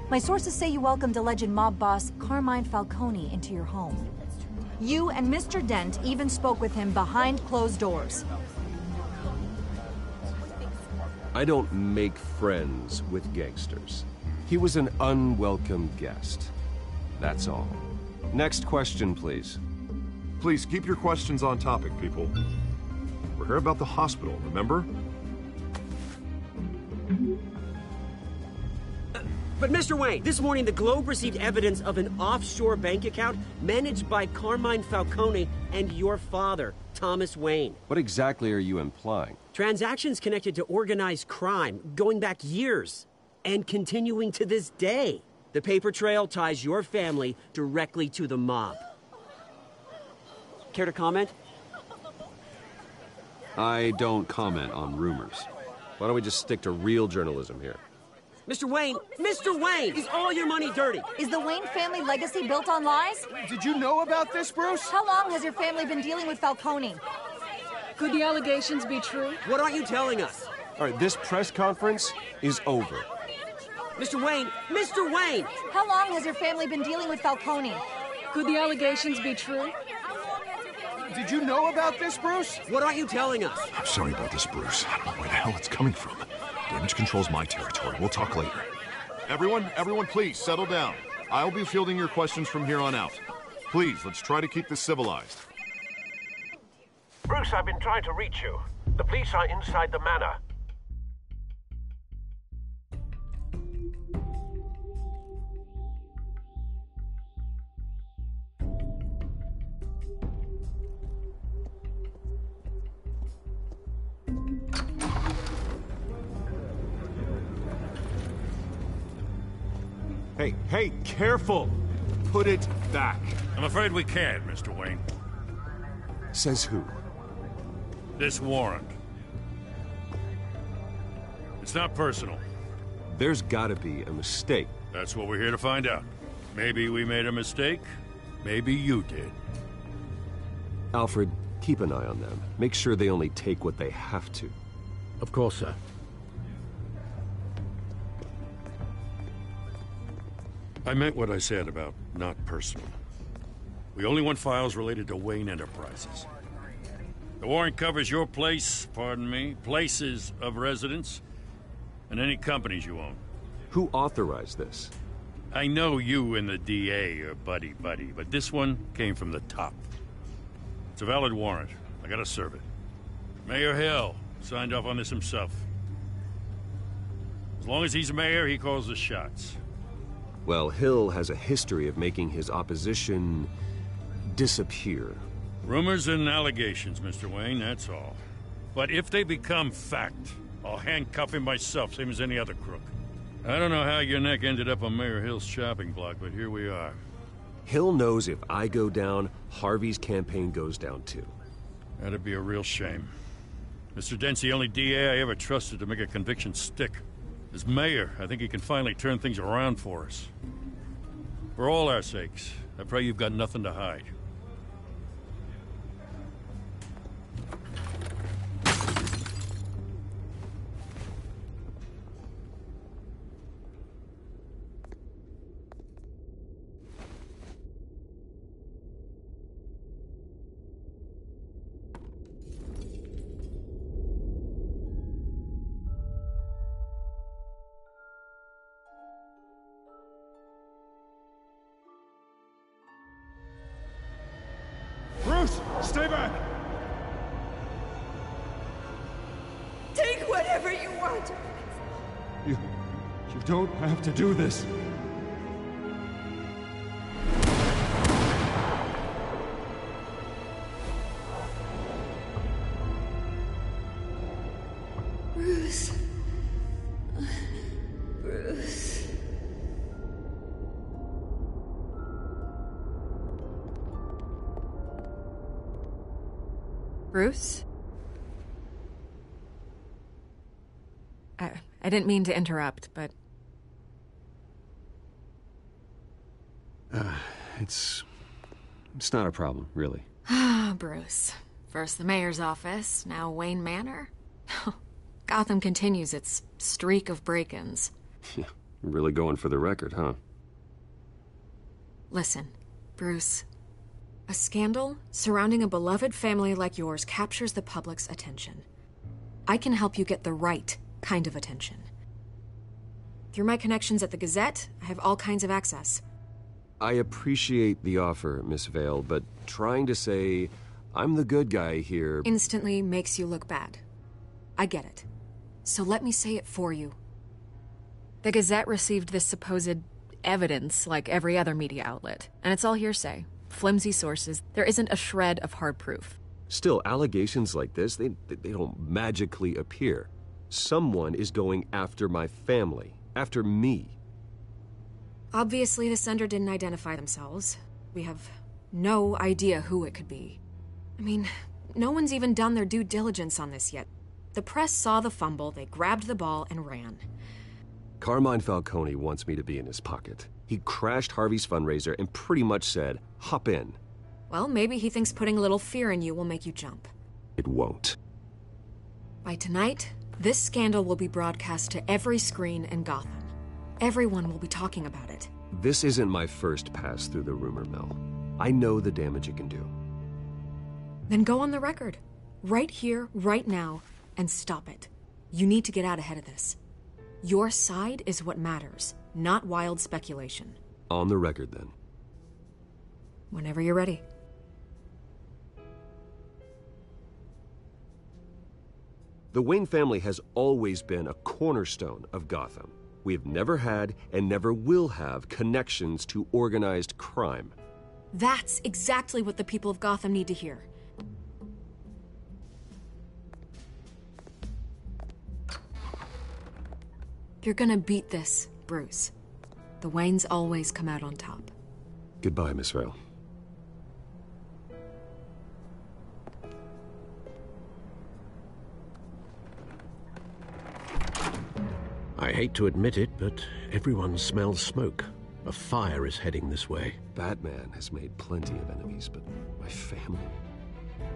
Speaker 16: My sources say you welcomed alleged mob boss Carmine Falcone into your home. You and Mr. Dent even spoke with him behind closed doors.
Speaker 7: I don't make friends with gangsters. He was an unwelcome guest. That's all. Next question, please.
Speaker 8: Please keep your questions on topic, people. We're here about the hospital, remember?
Speaker 15: But Mr. Wayne, this morning the Globe received evidence of an offshore bank account managed by Carmine Falcone and your father, Thomas Wayne.
Speaker 7: What exactly are you implying?
Speaker 15: Transactions connected to organized crime going back years and continuing to this day. The paper trail ties your family directly to the mob. Care to comment?
Speaker 7: I don't comment on rumors. Why don't we just stick to real journalism here?
Speaker 15: Mr. Wayne, is all your money dirty?
Speaker 16: Is the Wayne family legacy built on lies?
Speaker 3: Did you know about this, Bruce?
Speaker 16: How long has your family been dealing with Falcone?
Speaker 1: Could the allegations be true?
Speaker 15: What aren't you telling us?
Speaker 7: All right, this press conference is over.
Speaker 15: Mr. Wayne!
Speaker 16: How long has your family been dealing with Falcone?
Speaker 1: Could the allegations be true?
Speaker 3: Did you know about this, Bruce?
Speaker 15: What aren't you telling us?
Speaker 8: I'm sorry about this, Bruce. I don't know where the hell it's coming from. Damage control's my territory. We'll talk later. Everyone, please, settle down. I'll be fielding your questions from here on out. Please, let's try to keep this civilized.
Speaker 6: Bruce, I've been trying to reach you. The police are inside the manor.
Speaker 5: Hey, careful! Put it back.
Speaker 4: I'm afraid we can't, Mr. Wayne.
Speaker 7: Says who?
Speaker 4: This warrant. It's not personal.
Speaker 7: There's gotta be a mistake.
Speaker 4: That's what we're here to find out. Maybe we made a mistake. Maybe you did.
Speaker 7: Alfred, keep an eye on them. Make sure they only take what they have to.
Speaker 6: Of course, sir.
Speaker 4: I meant what I said about not personal. We only want files related to Wayne Enterprises. The warrant covers your place, pardon me, places of residence, and any companies you own.
Speaker 7: Who authorized this?
Speaker 4: I know you and the DA are buddy-buddy, but this one came from the top. It's a valid warrant. I gotta serve it. Mayor Hill signed off on this himself. As long as he's mayor, he calls the shots.
Speaker 7: Well, Hill has a history of making his opposition disappear.
Speaker 4: Rumors and allegations, Mr. Wayne, that's all. But if they become fact, I'll handcuff him myself, same as any other crook. I don't know how your neck ended up on Mayor Hill's shopping block, but here we are.
Speaker 7: Hill knows if I go down, Harvey's campaign goes down too.
Speaker 4: That'd be a real shame. Mr. Dent's the only DA I ever trusted to make a conviction stick. As mayor, I think he can finally turn things around for us. For all our sakes, I pray you've got nothing to hide.
Speaker 3: Stay back!
Speaker 10: Take whatever you want.
Speaker 3: You don't have to do this.
Speaker 10: Bruce. Bruce.
Speaker 11: Bruce? I didn't mean to interrupt, but...
Speaker 7: It's not a problem, really.
Speaker 11: Ah, Bruce. First the mayor's office, now Wayne Manor. Gotham continues its streak of break-ins.
Speaker 7: Yeah, really going for the record, huh?
Speaker 11: Listen, Bruce. A scandal surrounding a beloved family like yours captures the public's attention. I can help you get the right kind of attention. Through my connections at the Gazette, I have all kinds of access.
Speaker 7: I appreciate the offer, Miss Vale, but trying to say I'm the good guy here...
Speaker 11: instantly makes you look bad. I get it. So let me say it for you. The Gazette received this supposed evidence like every other media outlet, and it's all hearsay. Flimsy sources. There isn't a shred of hard proof.
Speaker 7: Still, allegations like this, they don't magically appear. Someone is going after my family, after me.
Speaker 11: Obviously, the sender didn't identify themselves. We have no idea who it could be. I mean, no one's even done their due diligence on this yet. The press saw the fumble, they grabbed the ball and ran.
Speaker 7: Carmine Falcone wants me to be in his pocket. He crashed Harvey's fundraiser and pretty much said, hop in.
Speaker 11: Well, maybe he thinks putting a little fear in you will make you jump.
Speaker 7: It won't.
Speaker 11: By tonight, this scandal will be broadcast to every screen in Gotham. Everyone will be talking about it.
Speaker 7: This isn't my first pass through the rumor mill. I know the damage it can do.
Speaker 11: Then go on the record. Right here, right now, and stop it. You need to get out ahead of this. Your side is what matters, not wild speculation.
Speaker 7: On the record, then.
Speaker 11: Whenever you're ready.
Speaker 7: The Wayne family has always been a cornerstone of Gotham. We have never had and never will have connections to organized crime.
Speaker 11: That's exactly what the people of Gotham need to hear. You're gonna beat this, Bruce. The Waynes always come out on top.
Speaker 7: Goodbye, Miss Vale.
Speaker 6: I hate to admit it, but everyone smells smoke. A fire is heading this way.
Speaker 7: Batman has made plenty of enemies, but my family...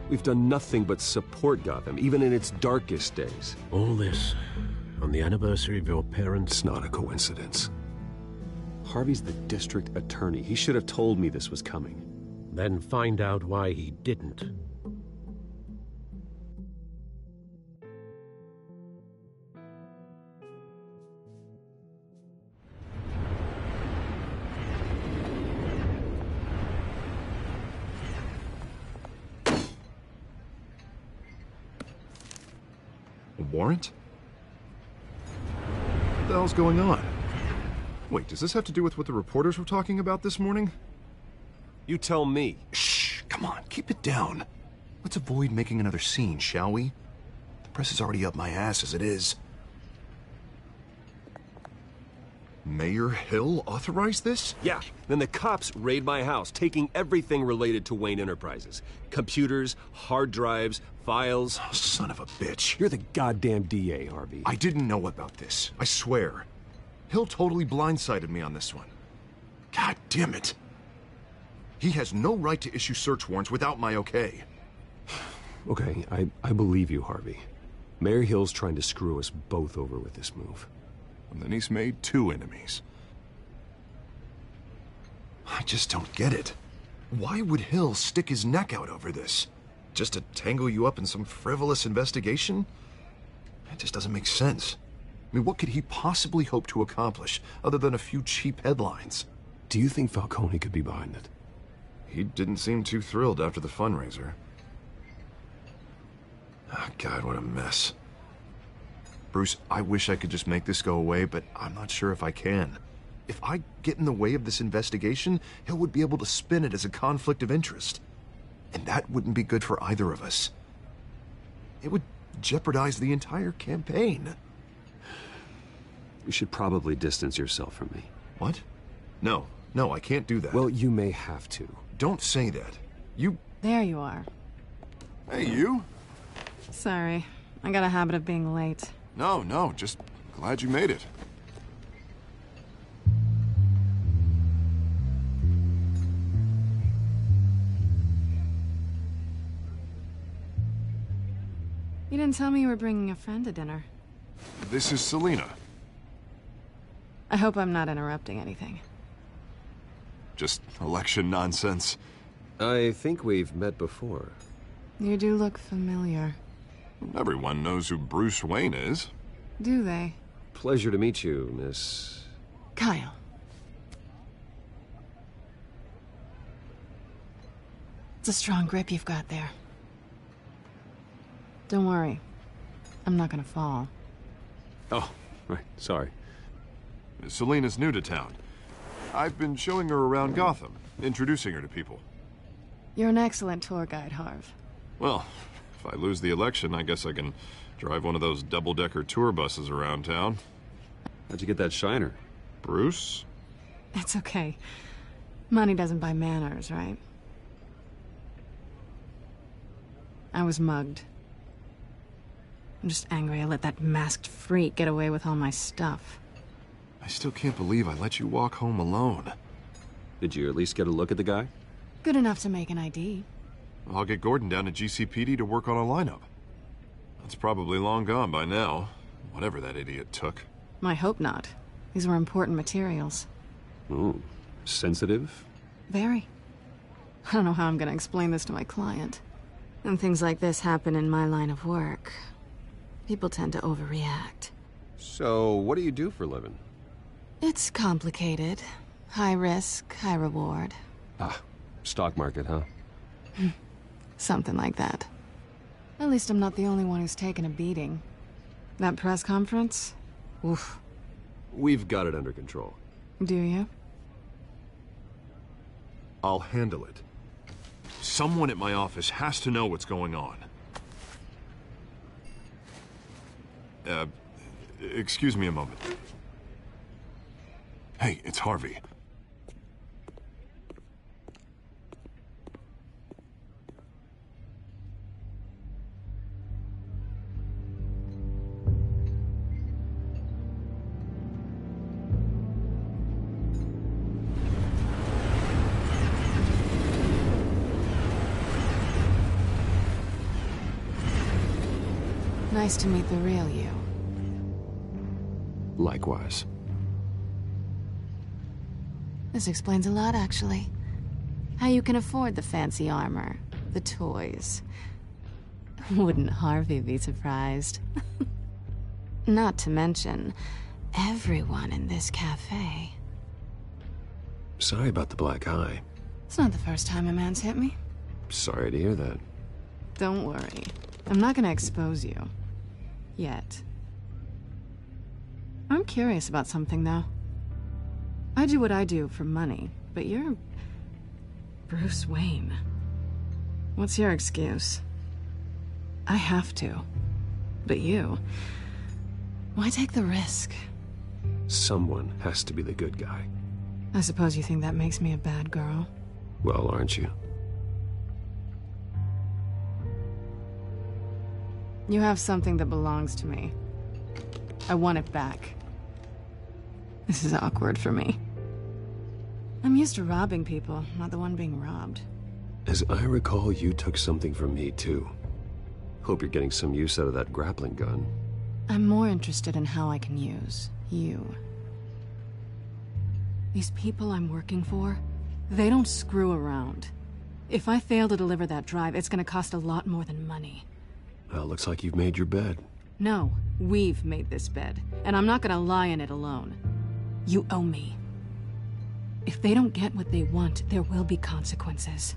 Speaker 7: We've done nothing but support Gotham, even in its darkest days.
Speaker 6: All this on the anniversary of your parents'...
Speaker 7: It's not a coincidence. Harvey's the district attorney. He should have told me this was coming.
Speaker 6: Then find out why he didn't.
Speaker 8: A warrant? What the hell's going on? Wait, does this have to do with what the reporters were talking about this morning?
Speaker 7: You tell me.
Speaker 8: Shh, come on, keep it down. Let's avoid making another scene, shall we? The press is already up my ass as it is. Mayor Hill authorized this?
Speaker 7: Yeah, then the cops raid my house, taking everything related to Wayne Enterprises. Computers, hard drives, files.
Speaker 8: Oh, son of a bitch.
Speaker 7: You're the goddamn DA, Harvey.
Speaker 8: I didn't know about this, I swear. Hill totally blindsided me on this one. God damn it. He has no right to issue search warrants without my okay.
Speaker 7: Okay, I believe you, Harvey. Mayor Hill's trying to screw us both over with this move.
Speaker 8: And then he's made 2 enemies. I just don't get it. Why would Hill stick his neck out over this? Just to tangle you up in some frivolous investigation? That just doesn't make sense. I mean, what could he possibly hope to accomplish other than a few cheap headlines?
Speaker 7: Do you think Falcone could be behind it?
Speaker 8: He didn't seem too thrilled after the fundraiser. Oh, God, what a mess. Bruce, I wish I could just make this go away, but I'm not sure if I can. If I get in the way of this investigation, Hill would be able to spin it as a conflict of interest. And that wouldn't be good for either of us. It would jeopardize the entire campaign.
Speaker 7: You should probably distance yourself from me.
Speaker 8: What? No, I can't do that.
Speaker 7: Well, you may have to.
Speaker 8: Don't say that. You...
Speaker 1: There you are.
Speaker 8: Hey, you?
Speaker 1: Sorry. I got a habit of being late.
Speaker 8: No, just glad you made it.
Speaker 1: You didn't tell me you were bringing a friend to dinner.
Speaker 8: This is Selina.
Speaker 1: I hope I'm not interrupting anything.
Speaker 8: Just election nonsense.
Speaker 7: I think we've met before.
Speaker 1: You do look familiar.
Speaker 8: Everyone knows who Bruce Wayne is.
Speaker 1: Do they?
Speaker 7: Pleasure to meet you, Miss...
Speaker 1: Kyle. It's a strong grip you've got there. Don't worry. I'm not gonna fall.
Speaker 7: Oh, right. Sorry.
Speaker 8: Selina's new to town. I've been showing her around Gotham, introducing her to people.
Speaker 1: You're an excellent tour guide, Harv.
Speaker 8: Well, if I lose the election, I guess I can drive one of those double-decker tour buses around town.
Speaker 7: How'd you get that shiner?
Speaker 8: Bruce?
Speaker 1: It's okay. Money doesn't buy manners, right? I was mugged. I'm just angry I let that masked freak get away with all my stuff.
Speaker 8: I still can't believe I let you walk home alone.
Speaker 7: Did you at least get a look at the guy?
Speaker 1: Good enough to make an ID.
Speaker 8: I'll get Gordon down to GCPD to work on a lineup. That's probably long gone by now, whatever that idiot took.
Speaker 1: I hope not. These were important materials.
Speaker 7: Ooh, sensitive?
Speaker 1: Very. I don't know how I'm gonna explain this to my client. And things like this happen in my line of work. People tend to overreact.
Speaker 7: So, what do you do for a living?
Speaker 1: It's complicated. High risk, high reward.
Speaker 7: Ah, stock market, huh?
Speaker 1: Something like that. At least I'm not the only one who's taken a beating. That press conference? Oof.
Speaker 7: We've got it under control.
Speaker 1: Do you?
Speaker 8: I'll handle it. Someone at my office has to know what's going on. Excuse me a moment. Hey, it's Harvey.
Speaker 1: Nice to meet the real you.
Speaker 7: Likewise.
Speaker 1: This explains a lot, actually. How you can afford the fancy armor, the toys. Wouldn't Harvey be surprised? Not to mention, everyone in this cafe.
Speaker 7: Sorry about the black eye.
Speaker 1: It's not the first time a man's hit me.
Speaker 7: Sorry to hear that.
Speaker 1: Don't worry. I'm not gonna expose you. Yet. I'm curious about something, though. I do what I do for money, but you're... Bruce Wayne. What's your excuse? I have to. But you... Why take the risk?
Speaker 7: Someone has to be the good guy.
Speaker 1: I suppose you think that makes me a bad girl?
Speaker 7: Well, aren't you?
Speaker 1: You have something that belongs to me. I want it back. This is awkward for me. I'm used to robbing people, not the one being robbed.
Speaker 7: As I recall, you took something from me, too. Hope you're getting some use out of that grappling gun.
Speaker 1: I'm more interested in how I can use you. These people I'm working for, they don't screw around. If I fail to deliver that drive, it's gonna cost a lot more than money.
Speaker 7: Well, looks like you've made your bed.
Speaker 1: No, we've made this bed, and I'm not gonna lie in it alone. You owe me. If they don't get what they want, there will be consequences.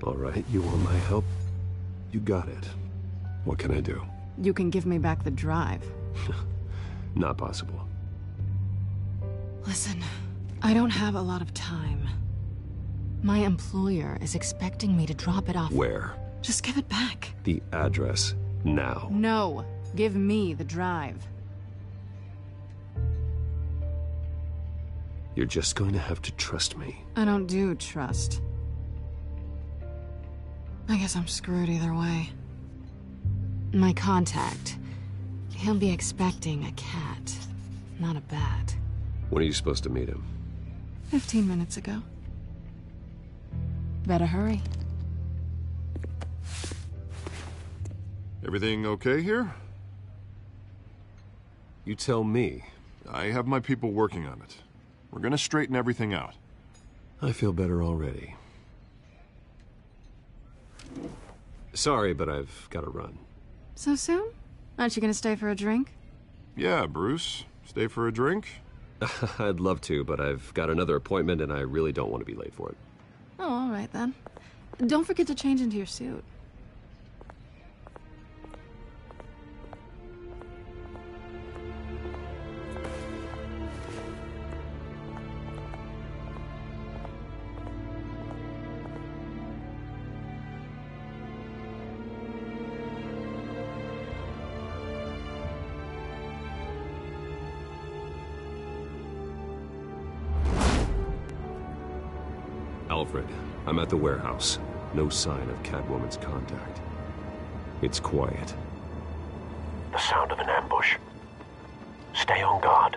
Speaker 7: All right, you want my help? You got it. What can I do?
Speaker 1: You can give me back the drive.
Speaker 7: Not possible.
Speaker 1: Listen, I don't have a lot of time. My employer is expecting me to drop it off.
Speaker 7: Where?
Speaker 1: Just give it back.
Speaker 7: The address, now.
Speaker 1: No, give me the drive.
Speaker 7: You're just going to have to trust me.
Speaker 1: I don't do trust. I guess I'm screwed either way. My contact, he'll be expecting a cat, not a bat.
Speaker 7: When are you supposed to meet him?
Speaker 1: 15 minutes ago. Better hurry.
Speaker 8: Everything okay here?
Speaker 7: You tell me.
Speaker 8: I have my people working on it. We're gonna straighten everything out.
Speaker 7: I feel better already. Sorry, but I've got to run.
Speaker 1: So soon? Aren't you gonna stay for a drink?
Speaker 8: Yeah, Bruce. Stay for a drink?
Speaker 7: I'd love to, but I've got another appointment and I really don't want to be late for it.
Speaker 1: Oh, all right then. Don't forget to change into your suit.
Speaker 7: Alfred, I'm at the warehouse. No sign of Catwoman's contact. It's quiet.
Speaker 6: The sound of an ambush. Stay on guard.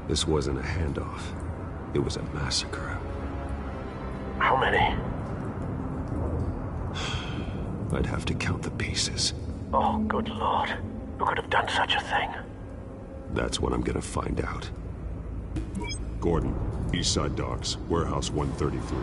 Speaker 7: This wasn't a handoff. It was a massacre.
Speaker 6: How many?
Speaker 7: I'd have to count the pieces.
Speaker 6: Oh, good Lord. Who could have done such a thing?
Speaker 7: That's what I'm gonna find out.
Speaker 5: Gordon, East Side Docks, Warehouse 133.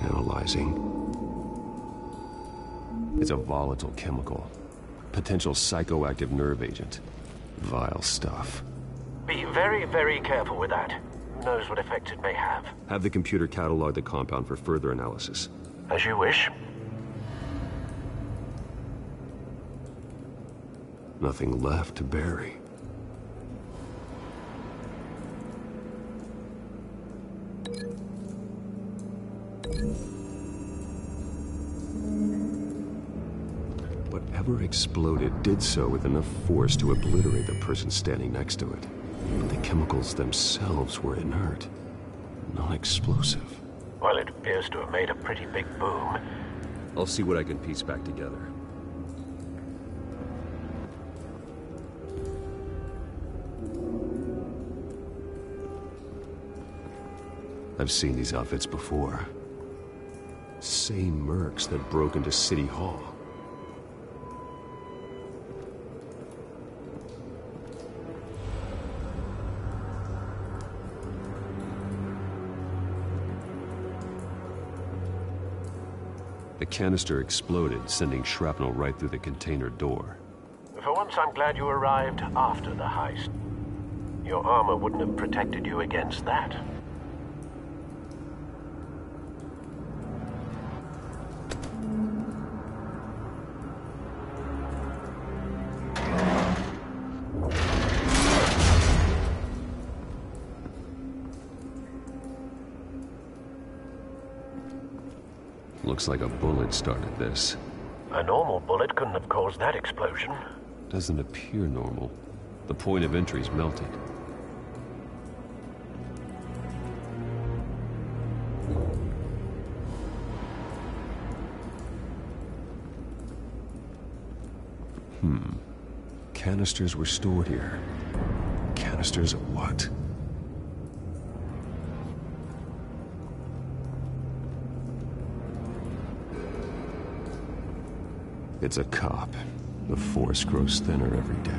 Speaker 7: Analyzing. It's a volatile chemical. Potential psychoactive nerve agent. Vile stuff.
Speaker 6: Be very, very careful with that. Who knows what effect it may have?
Speaker 7: Have the computer catalog the compound for further analysis.
Speaker 6: As you wish.
Speaker 7: Nothing left to bury. Whatever exploded did so with enough force to obliterate the person standing next to it. But the chemicals themselves were inert, non-explosive.
Speaker 6: Well, it appears to have made a pretty big boom.
Speaker 7: I'll see what I can piece back together. I've seen these outfits before. Same mercs that broke into City Hall. The canister exploded, sending shrapnel right through the container door.
Speaker 6: For once, I'm glad you arrived after the heist. Your armor wouldn't have protected you against that.
Speaker 7: Looks like a bullet started this.
Speaker 6: A normal bullet couldn't have caused that explosion.
Speaker 7: Doesn't appear normal. The point of entry's melted. Canisters were stored here. Canisters of what? It's a cop. The force grows thinner every day.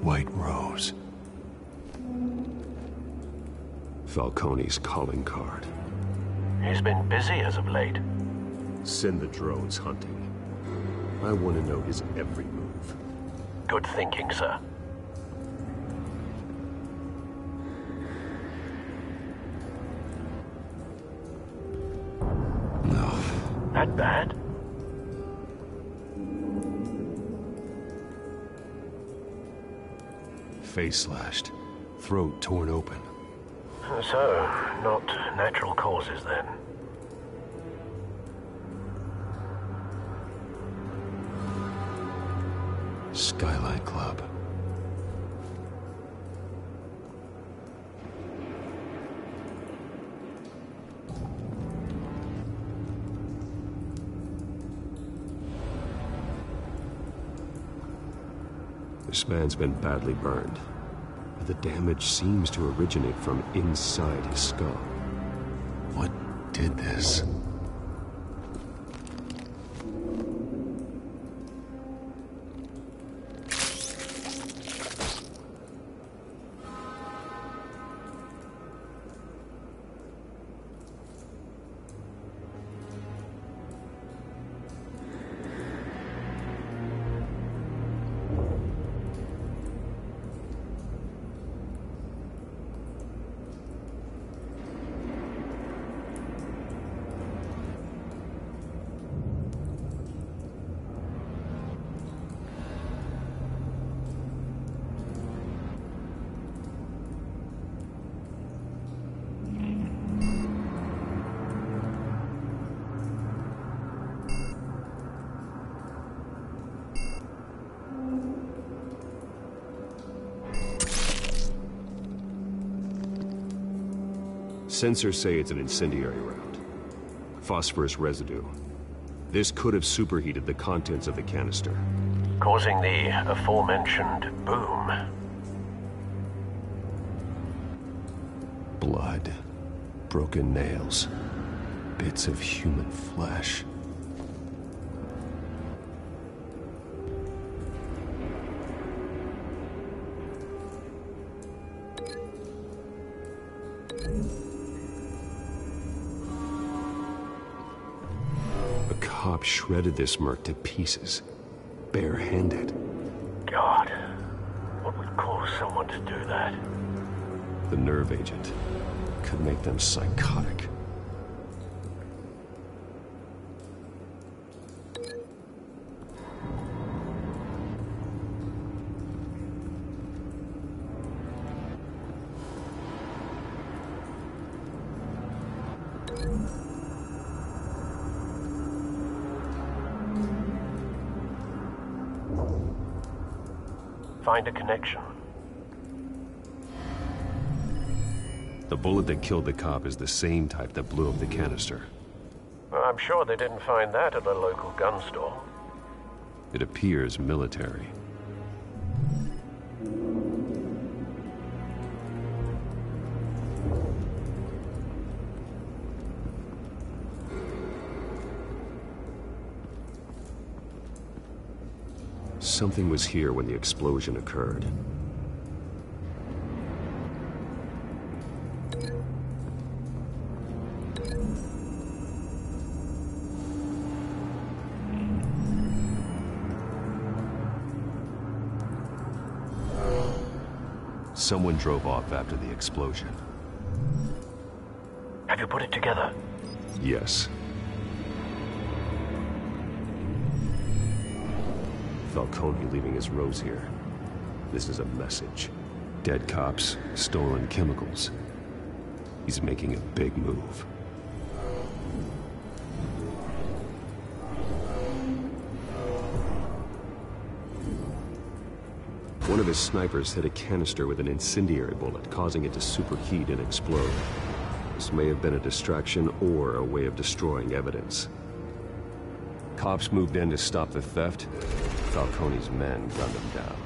Speaker 7: White Rose. Falcone's calling card.
Speaker 6: He's been busy as of late.
Speaker 7: Send the drones hunting. I want to know his every move.
Speaker 6: Good thinking, sir.
Speaker 7: No.
Speaker 6: That bad?
Speaker 7: Face slashed. Throat torn open.
Speaker 6: So, not natural causes then.
Speaker 7: Skylight Club. This man's been badly burned, but the damage seems to originate from inside his skull. What did this? Sensors say it's an incendiary round. Phosphorus residue. This could have superheated the contents of the canister,
Speaker 6: causing the aforementioned boom.
Speaker 7: Blood. Broken nails. Bits of human flesh. Cop shredded this merc to pieces, bare-handed.
Speaker 6: God, what would cause someone to do that?
Speaker 7: The nerve agent could make them psychotic.
Speaker 6: Find a connection.
Speaker 7: The bullet that killed the cop is the same type that blew up the canister.
Speaker 6: Well, I'm sure they didn't find that at a local gun store.
Speaker 7: It appears military. Something was here when the explosion occurred. Someone drove off after the explosion.
Speaker 6: Have you put it together?
Speaker 7: Yes. Falcone leaving his rose here. This is a message. Dead cops, stolen chemicals. He's making a big move. One of his snipers hit a canister with an incendiary bullet, causing it to superheat and explode. This may have been a distraction or a way of destroying evidence. Cops moved in to stop the theft. Falcone's men gunned him down.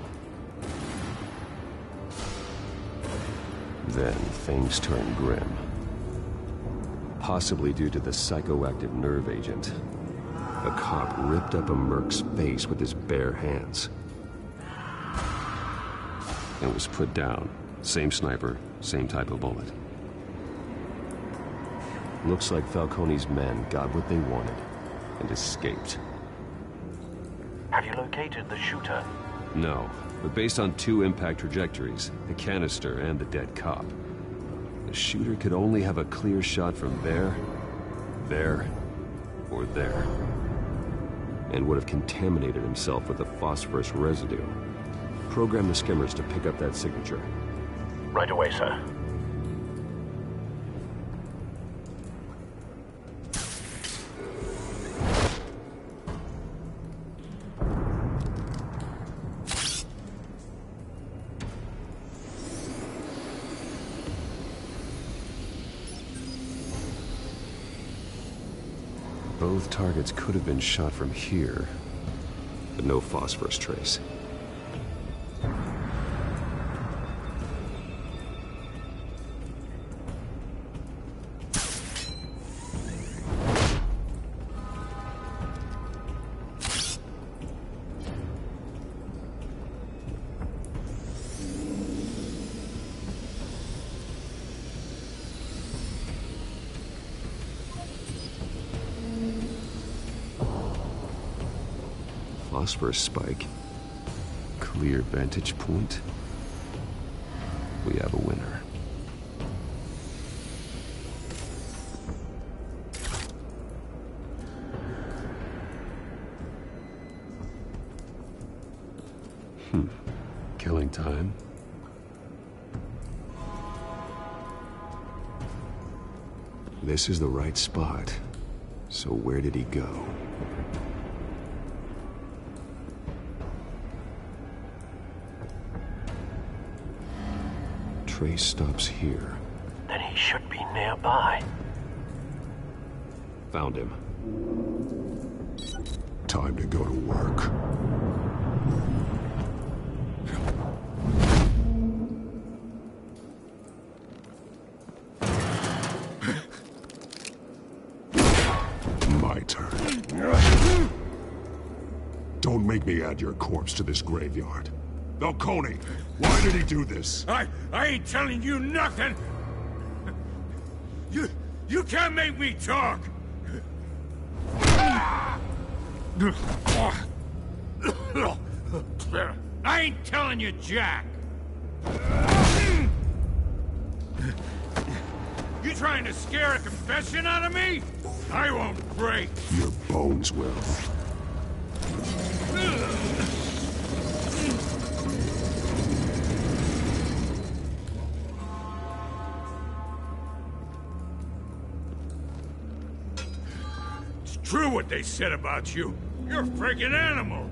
Speaker 7: Then things turned grim. Possibly due to the psychoactive nerve agent. A cop ripped up a merc's face with his bare hands. And was put down. Same sniper, same type of bullet. Looks like Falcone's men got what they wanted and escaped.
Speaker 6: Have you located the shooter?
Speaker 7: No, but based on 2 impact trajectories, the canister and the dead cop, the shooter could only have a clear shot from there, or there, and would have contaminated himself with the phosphorus residue. Program the skimmers to pick up that signature.
Speaker 6: Right away, sir.
Speaker 7: Both targets could have been shot from here, but no phosphorus trace. Phosphorus spike. Clear vantage point. We have a winner. Killing time. This is the right spot. So where did he go? Trace stops here.
Speaker 6: Then he should be nearby.
Speaker 7: Found him.
Speaker 5: Time to go to work. My turn. Don't make me add your corpse to this graveyard. Falcone, why did he do this?
Speaker 4: I ain't telling you nothing! You can't make me talk! I ain't telling you jack! You trying to scare a confession out of me? I won't break!
Speaker 5: Your bones will.
Speaker 4: True what they said about you. You're a freaking animal.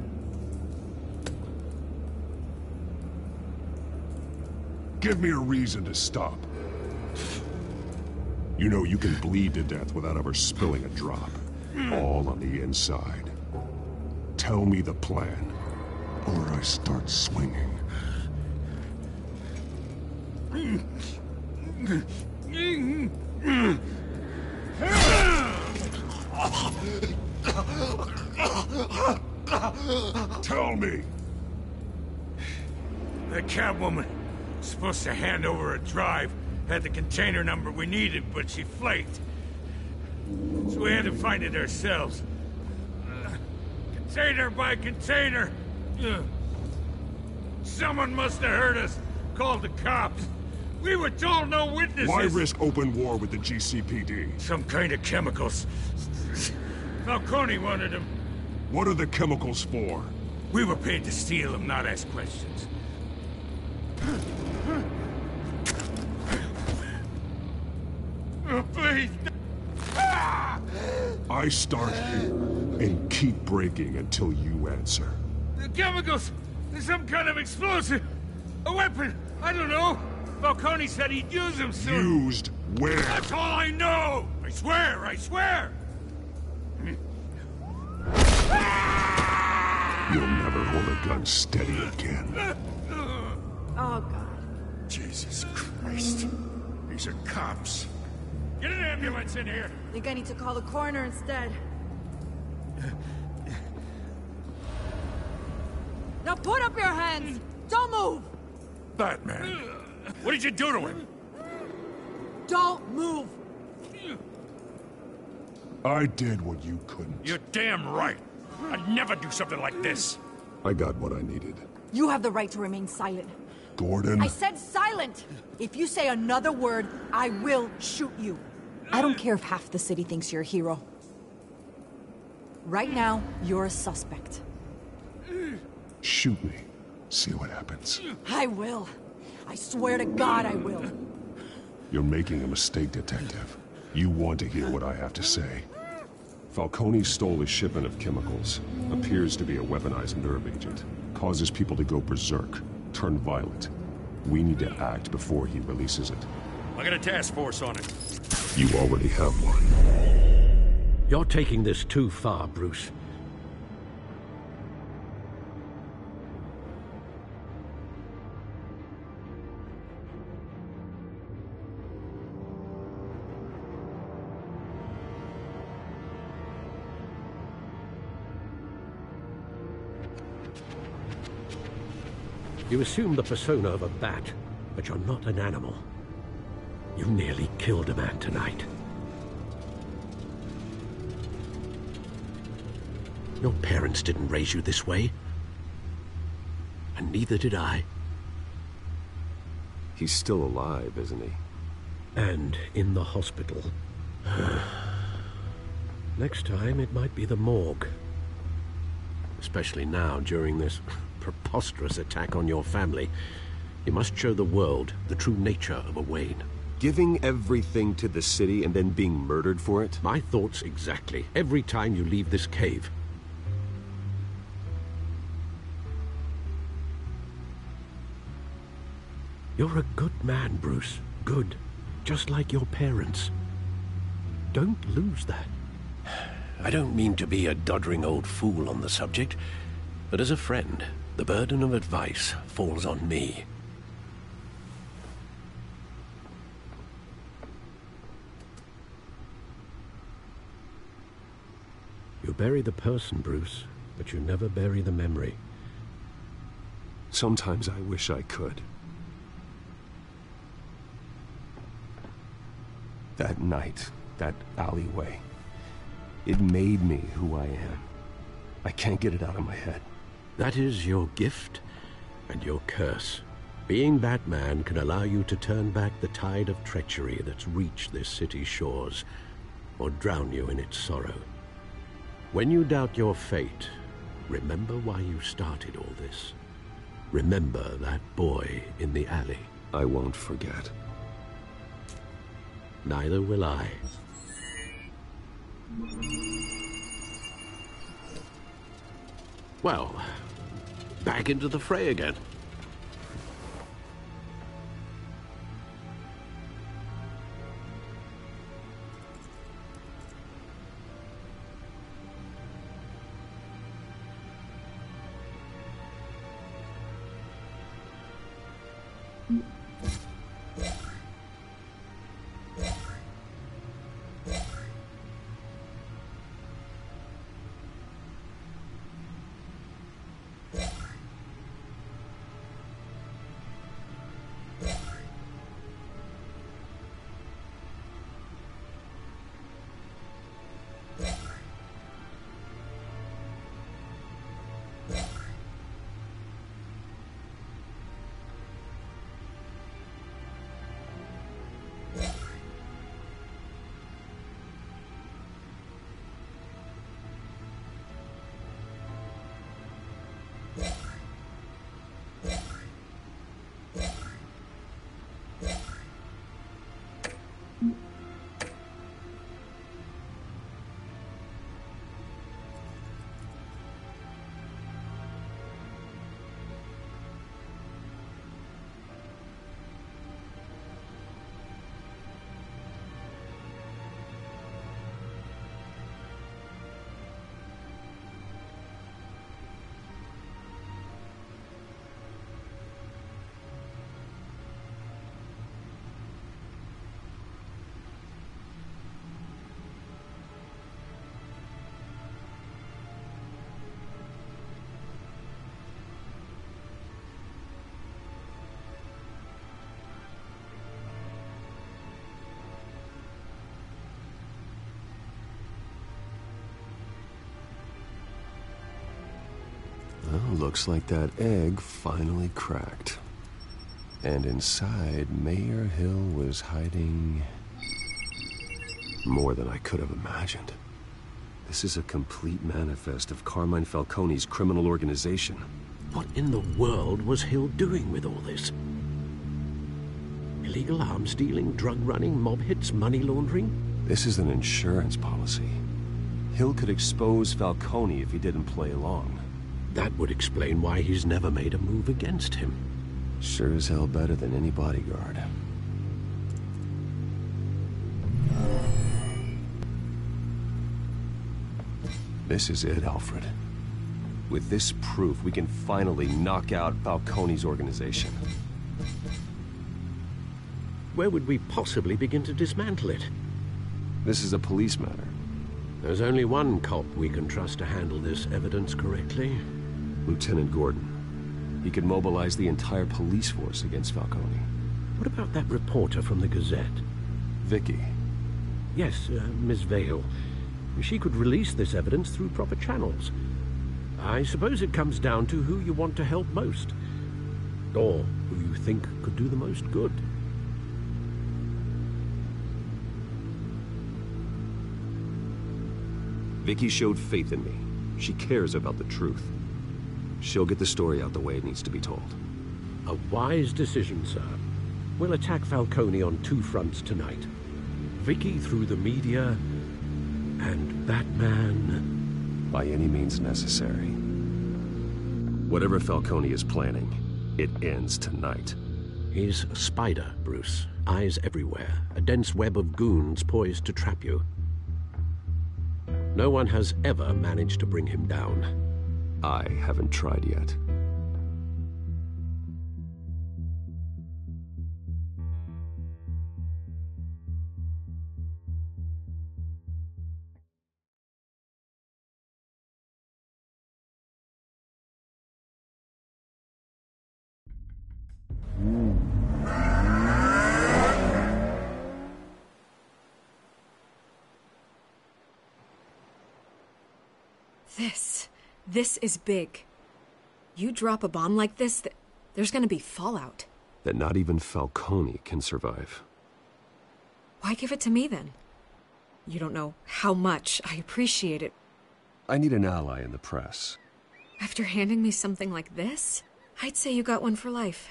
Speaker 5: Give me a reason to stop. You know you can bleed to death without ever spilling a drop. All on the inside. Tell me the plan, or I start swinging. Tell me!
Speaker 4: The Catwoman was supposed to hand over a drive, had the container number we needed, but she flaked. So we had to find it ourselves. Container by container. Someone must have heard us, called the cops. We were told no witnesses.
Speaker 5: Why risk open war with the GCPD?
Speaker 4: Some kind of chemicals. Falcone wanted them.
Speaker 5: What are the chemicals for?
Speaker 4: We were paid to steal them, not ask questions. Oh, please.
Speaker 5: I start here and keep breaking until you answer.
Speaker 4: The chemicals! There's some kind of explosive! A weapon! I don't know! Falcone said he'd use them soon.
Speaker 5: Used where?
Speaker 4: That's all I know! I swear! I swear!
Speaker 5: You'll never gun steady again.
Speaker 16: Oh, God.
Speaker 12: Jesus Christ. These are cops. Get an ambulance in here!
Speaker 16: Think I need to call the coroner instead. Now put up your hands! Don't move!
Speaker 12: Batman, what did you do to him?
Speaker 16: Don't move!
Speaker 5: I did what you couldn't.
Speaker 12: You're damn right. I'd never do something like this.
Speaker 5: I got what I needed.
Speaker 16: You have the right to remain silent.
Speaker 5: Gordon?
Speaker 16: I said silent! If you say another word, I will shoot you. I don't care if half the city thinks you're a hero. Right now, you're a suspect.
Speaker 5: Shoot me. See what happens.
Speaker 16: I will. I swear to God I will.
Speaker 5: You're making a mistake, Detective. You want to hear what I have to say. Falcone stole a shipment of chemicals. Appears to be a weaponized nerve agent. Causes people to go berserk. Turn violent. We need to act before he releases it.
Speaker 4: I got a task force on it.
Speaker 5: You already have one.
Speaker 6: You're taking this too far, Bruce. You assume the persona of a bat, but you're not an animal. You nearly killed a man tonight. Your parents didn't raise you this way. And neither did I.
Speaker 7: He's still alive, isn't he?
Speaker 6: And in the hospital. Next time, it might be the morgue. Especially now, during this preposterous attack on your family. You must show the world the true nature of a Wayne.
Speaker 7: Giving everything to the city and then being murdered for it?
Speaker 6: My thoughts exactly. Every time you leave this cave. You're a good man, Bruce. Good. Just like your parents. Don't lose that. I don't mean to be a doddering old fool on the subject, but as a friend, the burden of advice falls on me. You bury the person, Bruce, but you never bury the memory.
Speaker 7: Sometimes I wish I could. That night, that alleyway, it made me who I am. I can't get it out of my head.
Speaker 6: That is your gift and your curse. Being Batman can allow you to turn back the tide of treachery that's reached this city's shores, or drown you in its sorrow. When you doubt your fate, remember why you started all this. Remember that boy in the alley.
Speaker 7: I won't forget.
Speaker 6: Neither will I. Well, back into the fray again.
Speaker 7: Looks like that egg finally cracked. And inside, Mayor Hill was hiding more than I could have imagined. This is a complete manifest of Carmine Falcone's criminal organization.
Speaker 6: What in the world was Hill doing with all this? Illegal arms dealing, drug running, mob hits, money laundering?
Speaker 7: This is an insurance policy. Hill could expose Falcone if he didn't play along.
Speaker 6: That would explain why he's never made a move against him.
Speaker 7: Sure as hell better than any bodyguard. This is it, Alfred. With this proof, we can finally knock out Falcone's organization.
Speaker 6: Where would we possibly begin to dismantle it?
Speaker 7: This is a police matter.
Speaker 6: There's only one cop we can trust to handle this evidence correctly.
Speaker 7: Lieutenant Gordon. He could mobilize the entire police force against Falcone.
Speaker 6: What about that reporter from the Gazette?
Speaker 7: Vicky.
Speaker 6: Yes, Miss Vale. She could release this evidence through proper channels. I suppose it comes down to who you want to help most. Or who you think could do the most good.
Speaker 7: Vicky showed faith in me. She cares about the truth. She'll get the story out the way it needs to be told.
Speaker 6: A wise decision, sir. We'll attack Falcone on two fronts tonight. Vicky through the media, and Batman...
Speaker 7: by any means necessary. Whatever Falcone is planning, it ends tonight.
Speaker 6: He's a spider, Bruce. Eyes everywhere. A dense web of goons poised to trap you. No one has ever managed to bring him down.
Speaker 7: I haven't tried yet.
Speaker 11: This is big. You drop a bomb like this, there's gonna be fallout.
Speaker 7: That not even Falcone can survive.
Speaker 11: Why give it to me, then? You don't know how much I appreciate it.
Speaker 7: I need an ally in the press.
Speaker 11: After handing me something like this, I'd say you got one for life.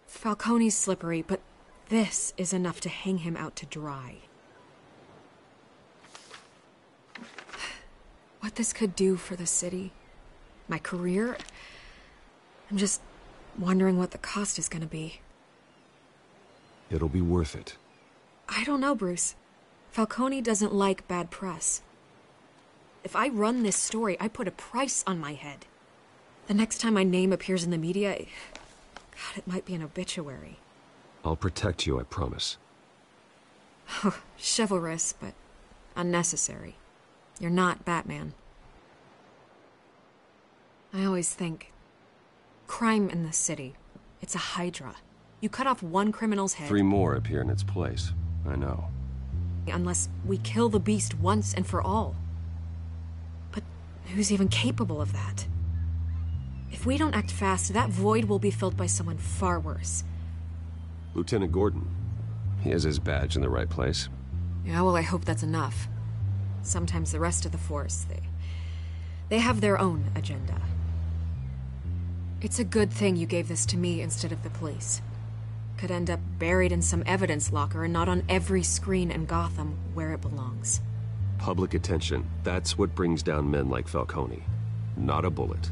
Speaker 11: Falcone's slippery, but this is enough to hang him out to dry. What this could do for the city, my career, I'm just wondering what the cost is gonna be.
Speaker 7: It'll be worth it.
Speaker 11: I don't know, Bruce. Falcone doesn't like bad press. If I run this story, I put a price on my head. The next time my name appears in the media, God, it might be an obituary.
Speaker 7: I'll protect you, I promise.
Speaker 11: Chivalrous, but unnecessary. You're not Batman. I always think, crime in the city, it's a hydra. You cut off one criminal's head...
Speaker 7: 3 more appear in its place. I know.
Speaker 11: Unless we kill the beast once and for all. But who's even capable of that? If we don't act fast, that void will be filled by someone far worse.
Speaker 7: Lieutenant Gordon. He has his badge in the right place.
Speaker 11: Yeah, well, I hope that's enough. Sometimes the rest of the force, they have their own agenda. It's a good thing you gave this to me instead of the police. Could end up buried in some evidence locker and not on every screen in Gotham where it belongs.
Speaker 7: Public attention. That's what brings down men like Falcone. Not a bullet.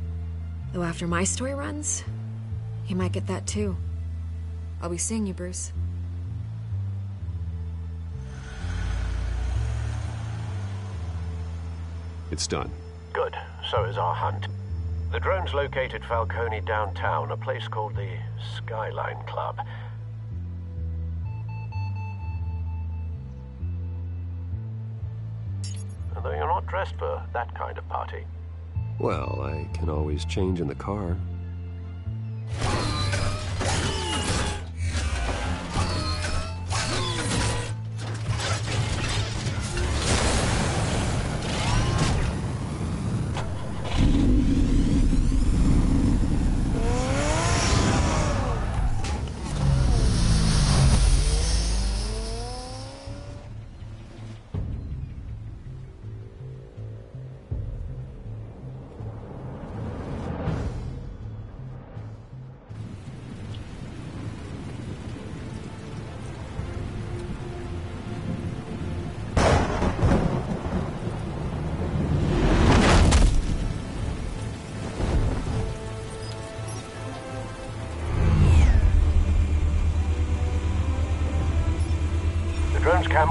Speaker 11: Though after my story runs, he might get that too. I'll be seeing you, Bruce.
Speaker 7: It's done.
Speaker 6: Good. So is our hunt. The drones located Falcone downtown, a place called the Skyline Club. Although you're not dressed for that kind of party.
Speaker 7: Well, I can always change in the car.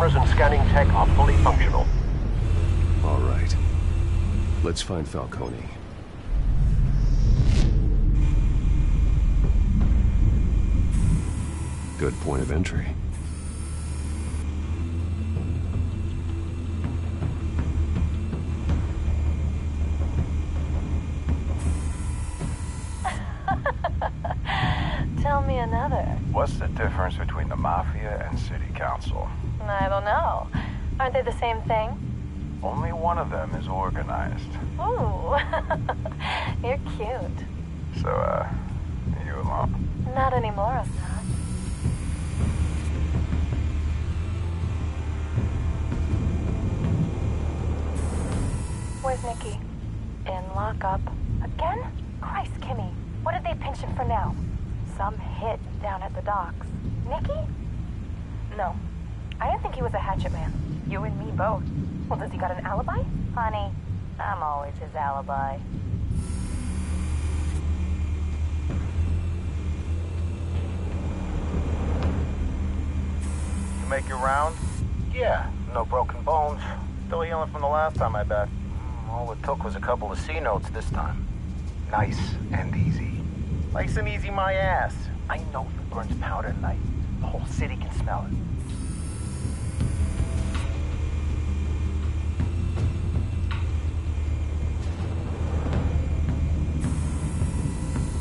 Speaker 6: cameras and scanning tech are fully functional.
Speaker 5: All right. Let's find Falcone. Good point of entry.
Speaker 17: Tell me another.
Speaker 18: What's the difference between the Mafia and City Council?
Speaker 17: I don't know. Aren't they the same thing?
Speaker 18: Only one of them is organized.
Speaker 17: Ooh, you're cute.
Speaker 18: So, you alone?
Speaker 17: Not anymore, I'm not. Where's Nikki? In lockup. Again? Christ, Kimmy. What did they pinch him for now? Some hit down at the docks. Nikki? No. I didn't think he was a hatchet man. You and me both. Well, does he got an alibi? Honey, I'm always his alibi.
Speaker 18: You make your round? Yeah, no broken bones. Still healing from the last time, I bet. All it took was a couple of C notes this time. Nice and easy. Nice and easy my ass. I know who burns powder at night. The whole city can smell it.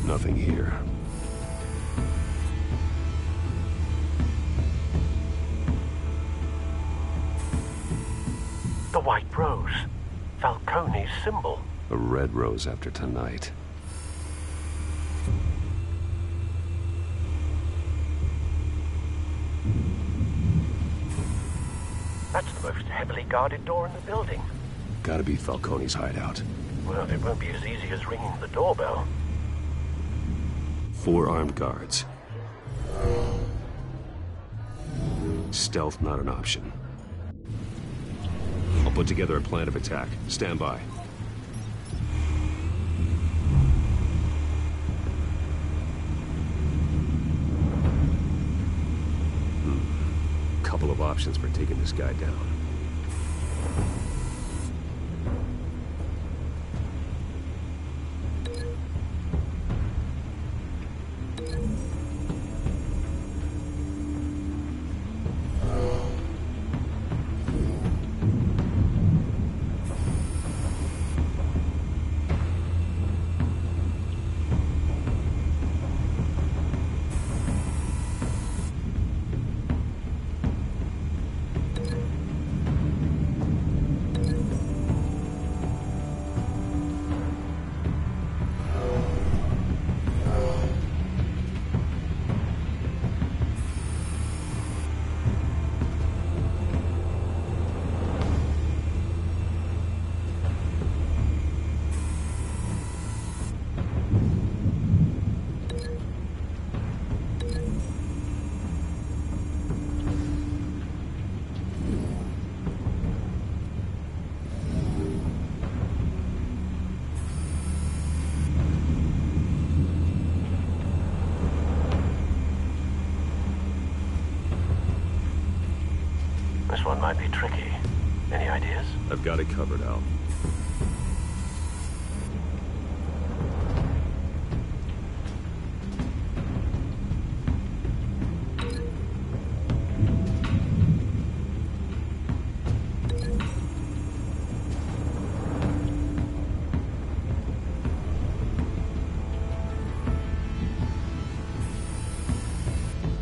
Speaker 5: Nothing here.
Speaker 6: The white rose. Falcone's symbol.
Speaker 5: A red rose after tonight.
Speaker 6: That's the most heavily guarded door in the building.
Speaker 5: Gotta be Falcone's hideout.
Speaker 6: Well, it won't be as easy as ringing the doorbell.
Speaker 5: 4 armed guards. Stealth not an option. I'll put together a plan of attack. Stand by. Couple of options for taking this guy down.
Speaker 6: This one might be tricky. Any ideas?
Speaker 5: I've got it covered, Al.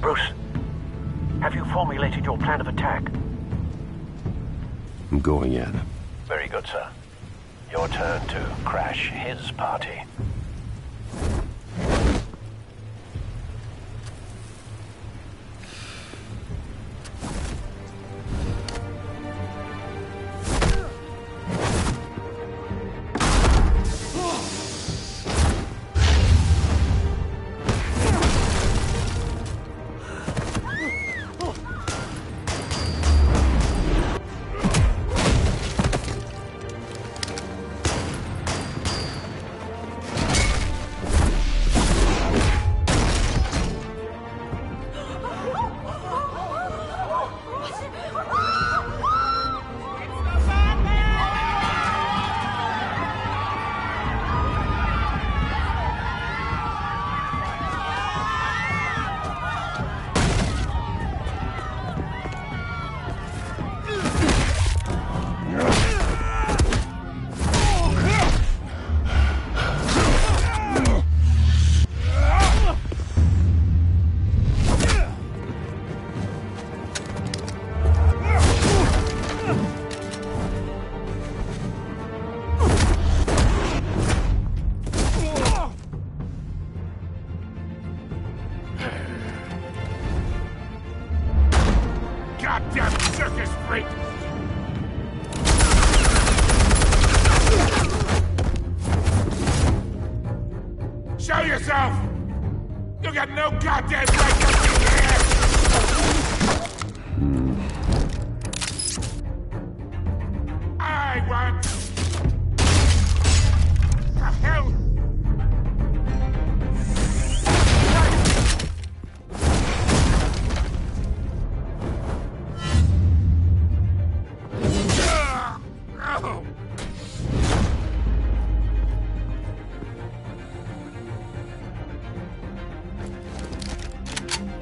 Speaker 6: Bruce, have you formulated your plan of attack?
Speaker 5: I'm going in.
Speaker 6: Very good, sir. Your turn to crash his party.
Speaker 12: Wait. Show yourself! You got no goddamn right to be here! I want... The hell? Oh.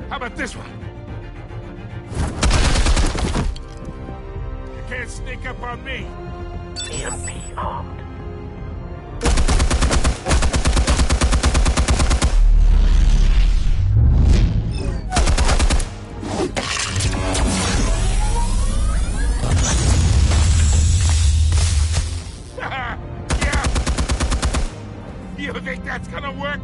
Speaker 12: How about this one? You can't sneak up on me. EMP armed. Yeah. You think that's gonna work?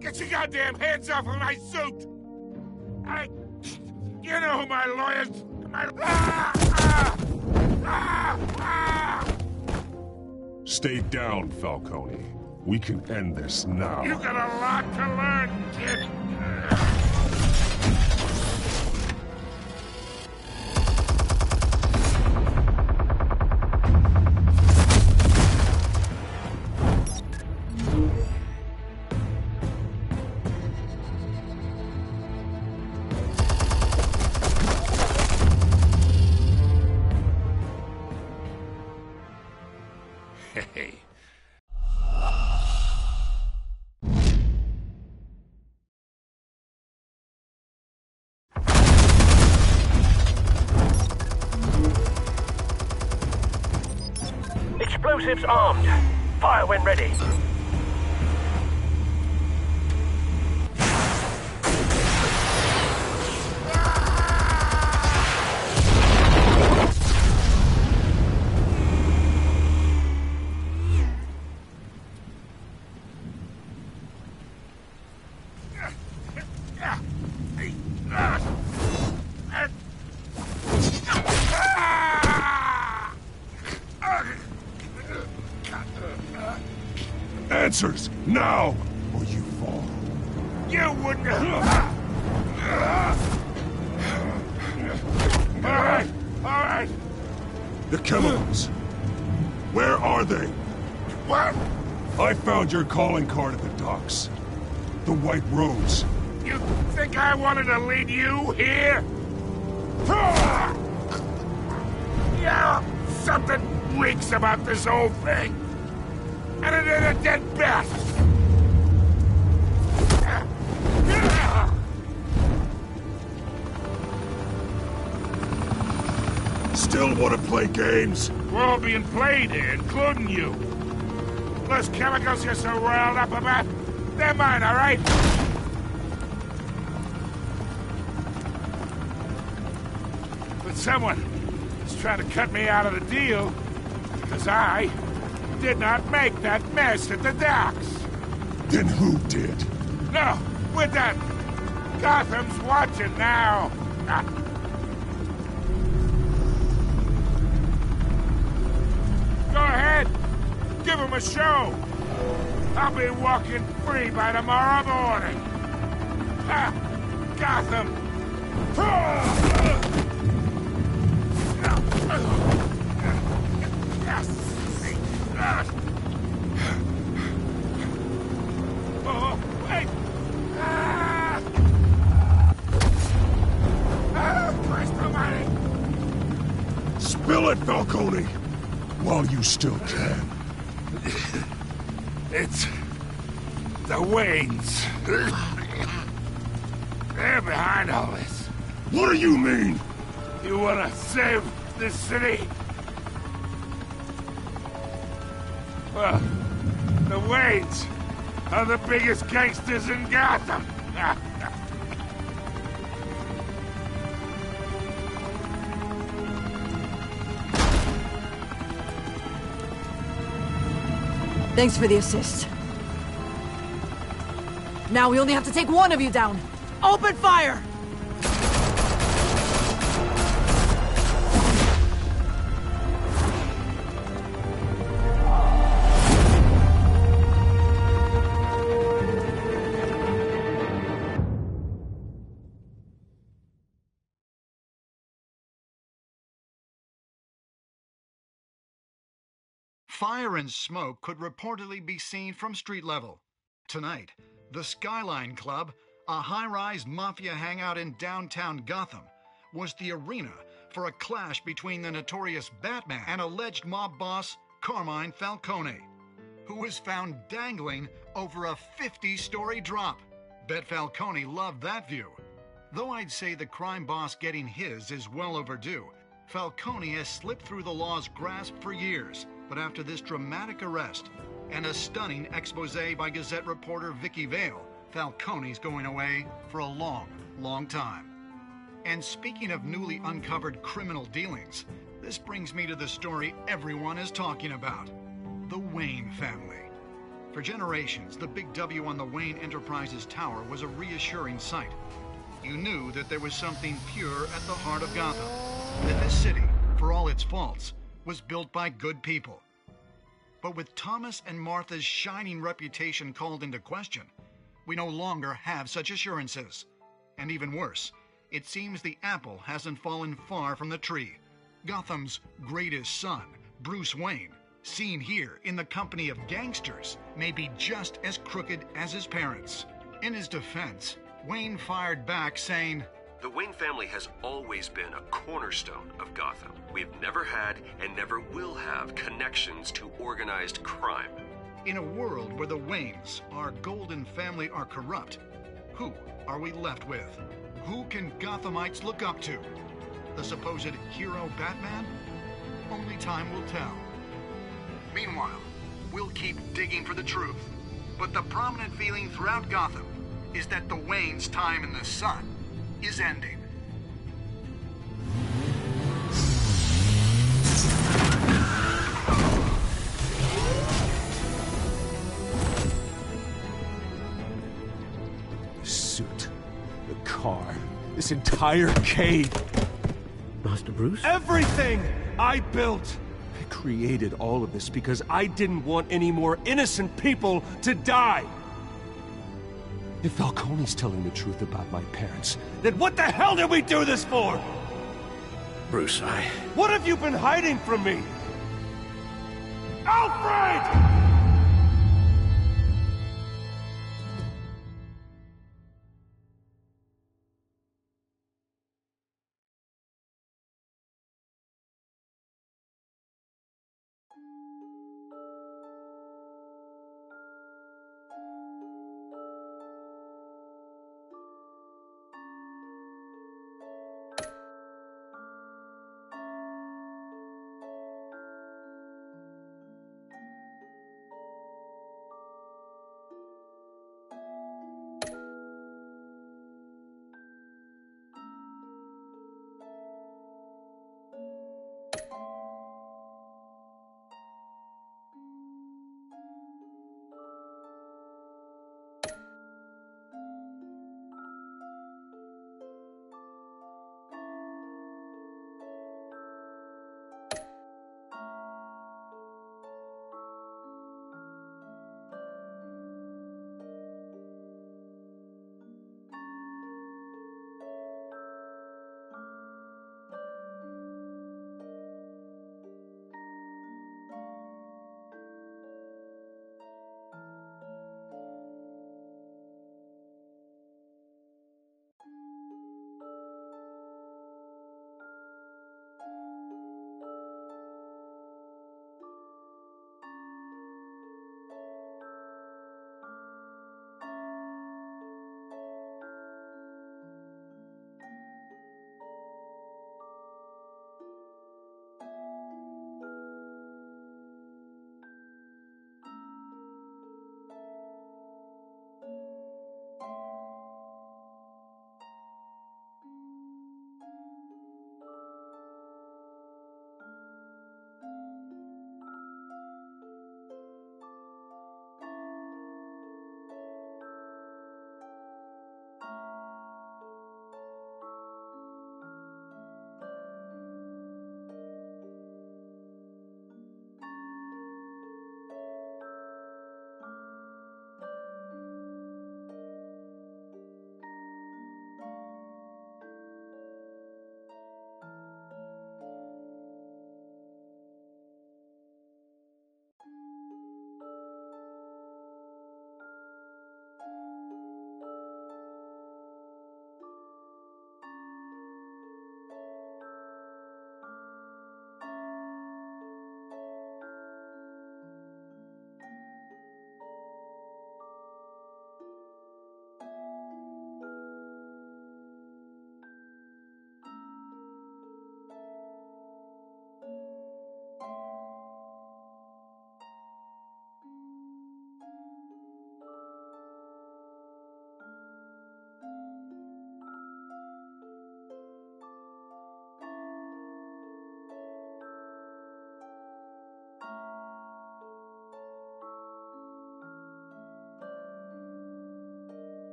Speaker 12: Get your goddamn hands off of my suit! You know who my lawyers...
Speaker 5: Stay down, Falcone. We can end this now.
Speaker 12: You got a lot to learn, kid. Hey.
Speaker 19: Explosives armed. Fire when ready.
Speaker 5: Answers, now, or you fall.
Speaker 12: You wouldn't have... All right.
Speaker 5: The chemicals. Where are they?
Speaker 12: What?
Speaker 5: I found your calling card at the docks. The White Rose.
Speaker 12: You think I wanted to lead you here? Yeah, something reeks about this whole thing. And it ain't a dead bat.
Speaker 5: Still want to play games?
Speaker 12: We're all being played here, including you. Those chemicals you're so riled up about, they're mine, all right? But someone is trying to cut me out of the deal because I did not make that mess at the docks.
Speaker 5: Then who did?
Speaker 12: No, we're done. Gotham's watching now. Go ahead. Give him a show. I'll be walking free by tomorrow morning. Gotham. Oh, wait! Christ almighty!
Speaker 5: Spill it, Falcone! While you still can.
Speaker 12: It's... the Waynes. They're behind all this.
Speaker 5: What do you mean?
Speaker 12: You wanna save this city? Well, the Waynes are the biggest gangsters in Gotham.
Speaker 16: Thanks for the assist. Now we only have to take one of you down.
Speaker 15: Open fire!
Speaker 13: Fire and smoke could reportedly be seen from street level. Tonight, the Skyline Club, a high-rise mafia hangout in downtown Gotham, was the arena for a clash between the notorious Batman and alleged mob boss Carmine Falcone, who was found dangling over a 50-story drop. Bet Falcone loved that view. Though I'd say the crime boss getting his is well overdue, Falcone has slipped through the law's grasp for years. But after this dramatic arrest and a stunning expose by Gazette reporter Vicky Vale, Falcone's going away for a long, long time. And speaking of newly uncovered criminal dealings, this brings me to the story everyone is talking about: the Wayne family. For generations, the big W on the Wayne Enterprises Tower was a reassuring sight. You knew that there was something pure at the heart of Gotham, that this city, for all its faults, was built by good people. But with Thomas and Martha's shining reputation called into question, we no longer have such assurances. And even worse, it seems the apple hasn't fallen far from the tree. Gotham's greatest son, Bruce Wayne, seen here in the company of gangsters, may be just as crooked as his parents. In his defense, Wayne fired back saying,
Speaker 7: "The Wayne family has always been a cornerstone of Gotham. We've never had and never will have connections to organized crime."
Speaker 13: In a world where the Waynes, our golden family, are corrupt, who are we left with? Who can Gothamites look up to? The supposed hero Batman? Only time will tell. Meanwhile, we'll keep digging for the truth. But the prominent feeling throughout Gotham is that the Waynes' time in the sun is ending.
Speaker 5: The suit, the car, this entire cave.
Speaker 6: Master Bruce?
Speaker 5: Everything I built! I created all of this because I didn't want any more innocent people to die! If Falcone's telling the truth about my parents, then what the hell did we do this for?
Speaker 6: Bruce,
Speaker 5: What have you been hiding from me? Alfred!